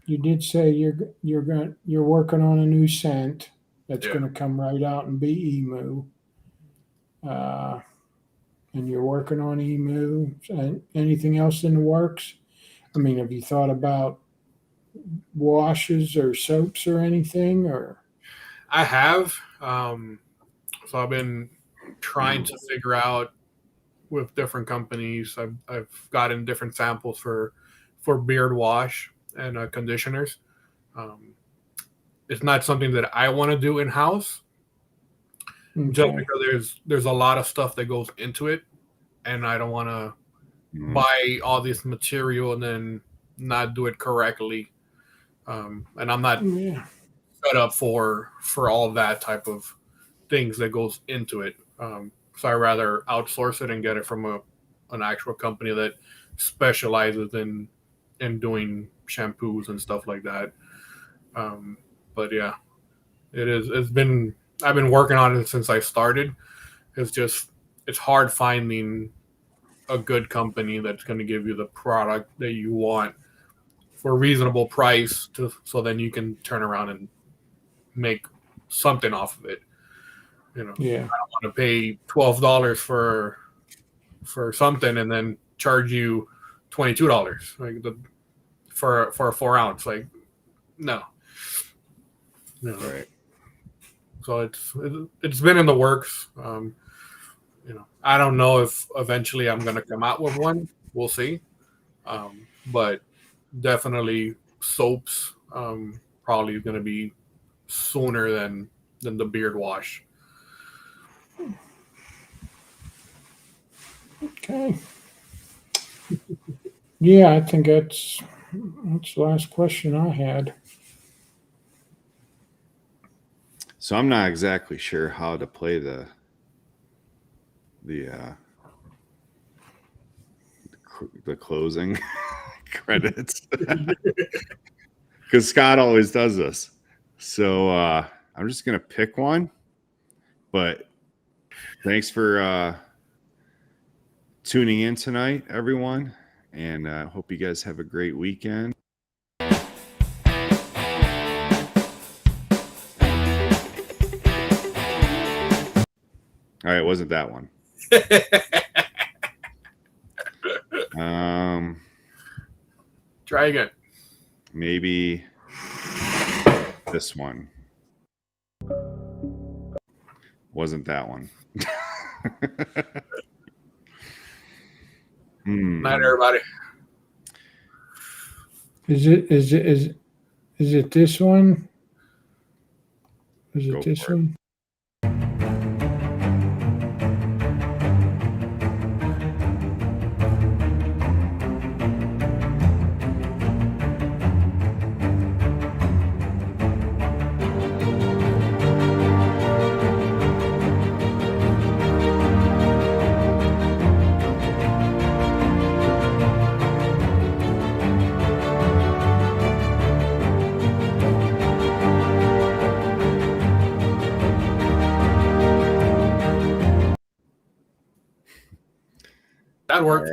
did say you're working on a new scent that's Yeah. going to come right out and be emu. And you're working on emu. And anything else in the works? I mean, have you thought about washes or soaps or anything? Or I have. So I've been trying to figure out with different companies. I've gotten different samples for beard wash and conditioners. It's not something that I want to do in house, just okay. because there's a lot of stuff that goes into it, and I don't want to Mhm. buy all this material and then not do it correctly. And I'm not Yeah. set up for all of that type of things that goes into it. So I rather outsource it and get it from an actual company that specializes in doing shampoos and stuff like that. But yeah, I've been working on it since I started. It's hard finding a good company that's going to give you the product that you want for a reasonable price so then you can turn around and make something off of it. You know, Yeah. I don't want to pay $12 for something and then charge you $22 like for a 4 ounce. Like, no. Right. So it's been in the works. I don't know if eventually I'm going to come out with one. We'll see. But definitely soaps probably going to be sooner than the beard wash. Okay. Yeah, I think that's the last question I had. So I'm not exactly sure how to play the closing credits because Scott always does this. So I'm just gonna pick one. But thanks for tuning in tonight, everyone, and I hope you guys have a great weekend. All right, it wasn't that one. Try again. Maybe this one. Wasn't that one. Night, everybody. Is it this one? Is it Go this for it. one? That worked.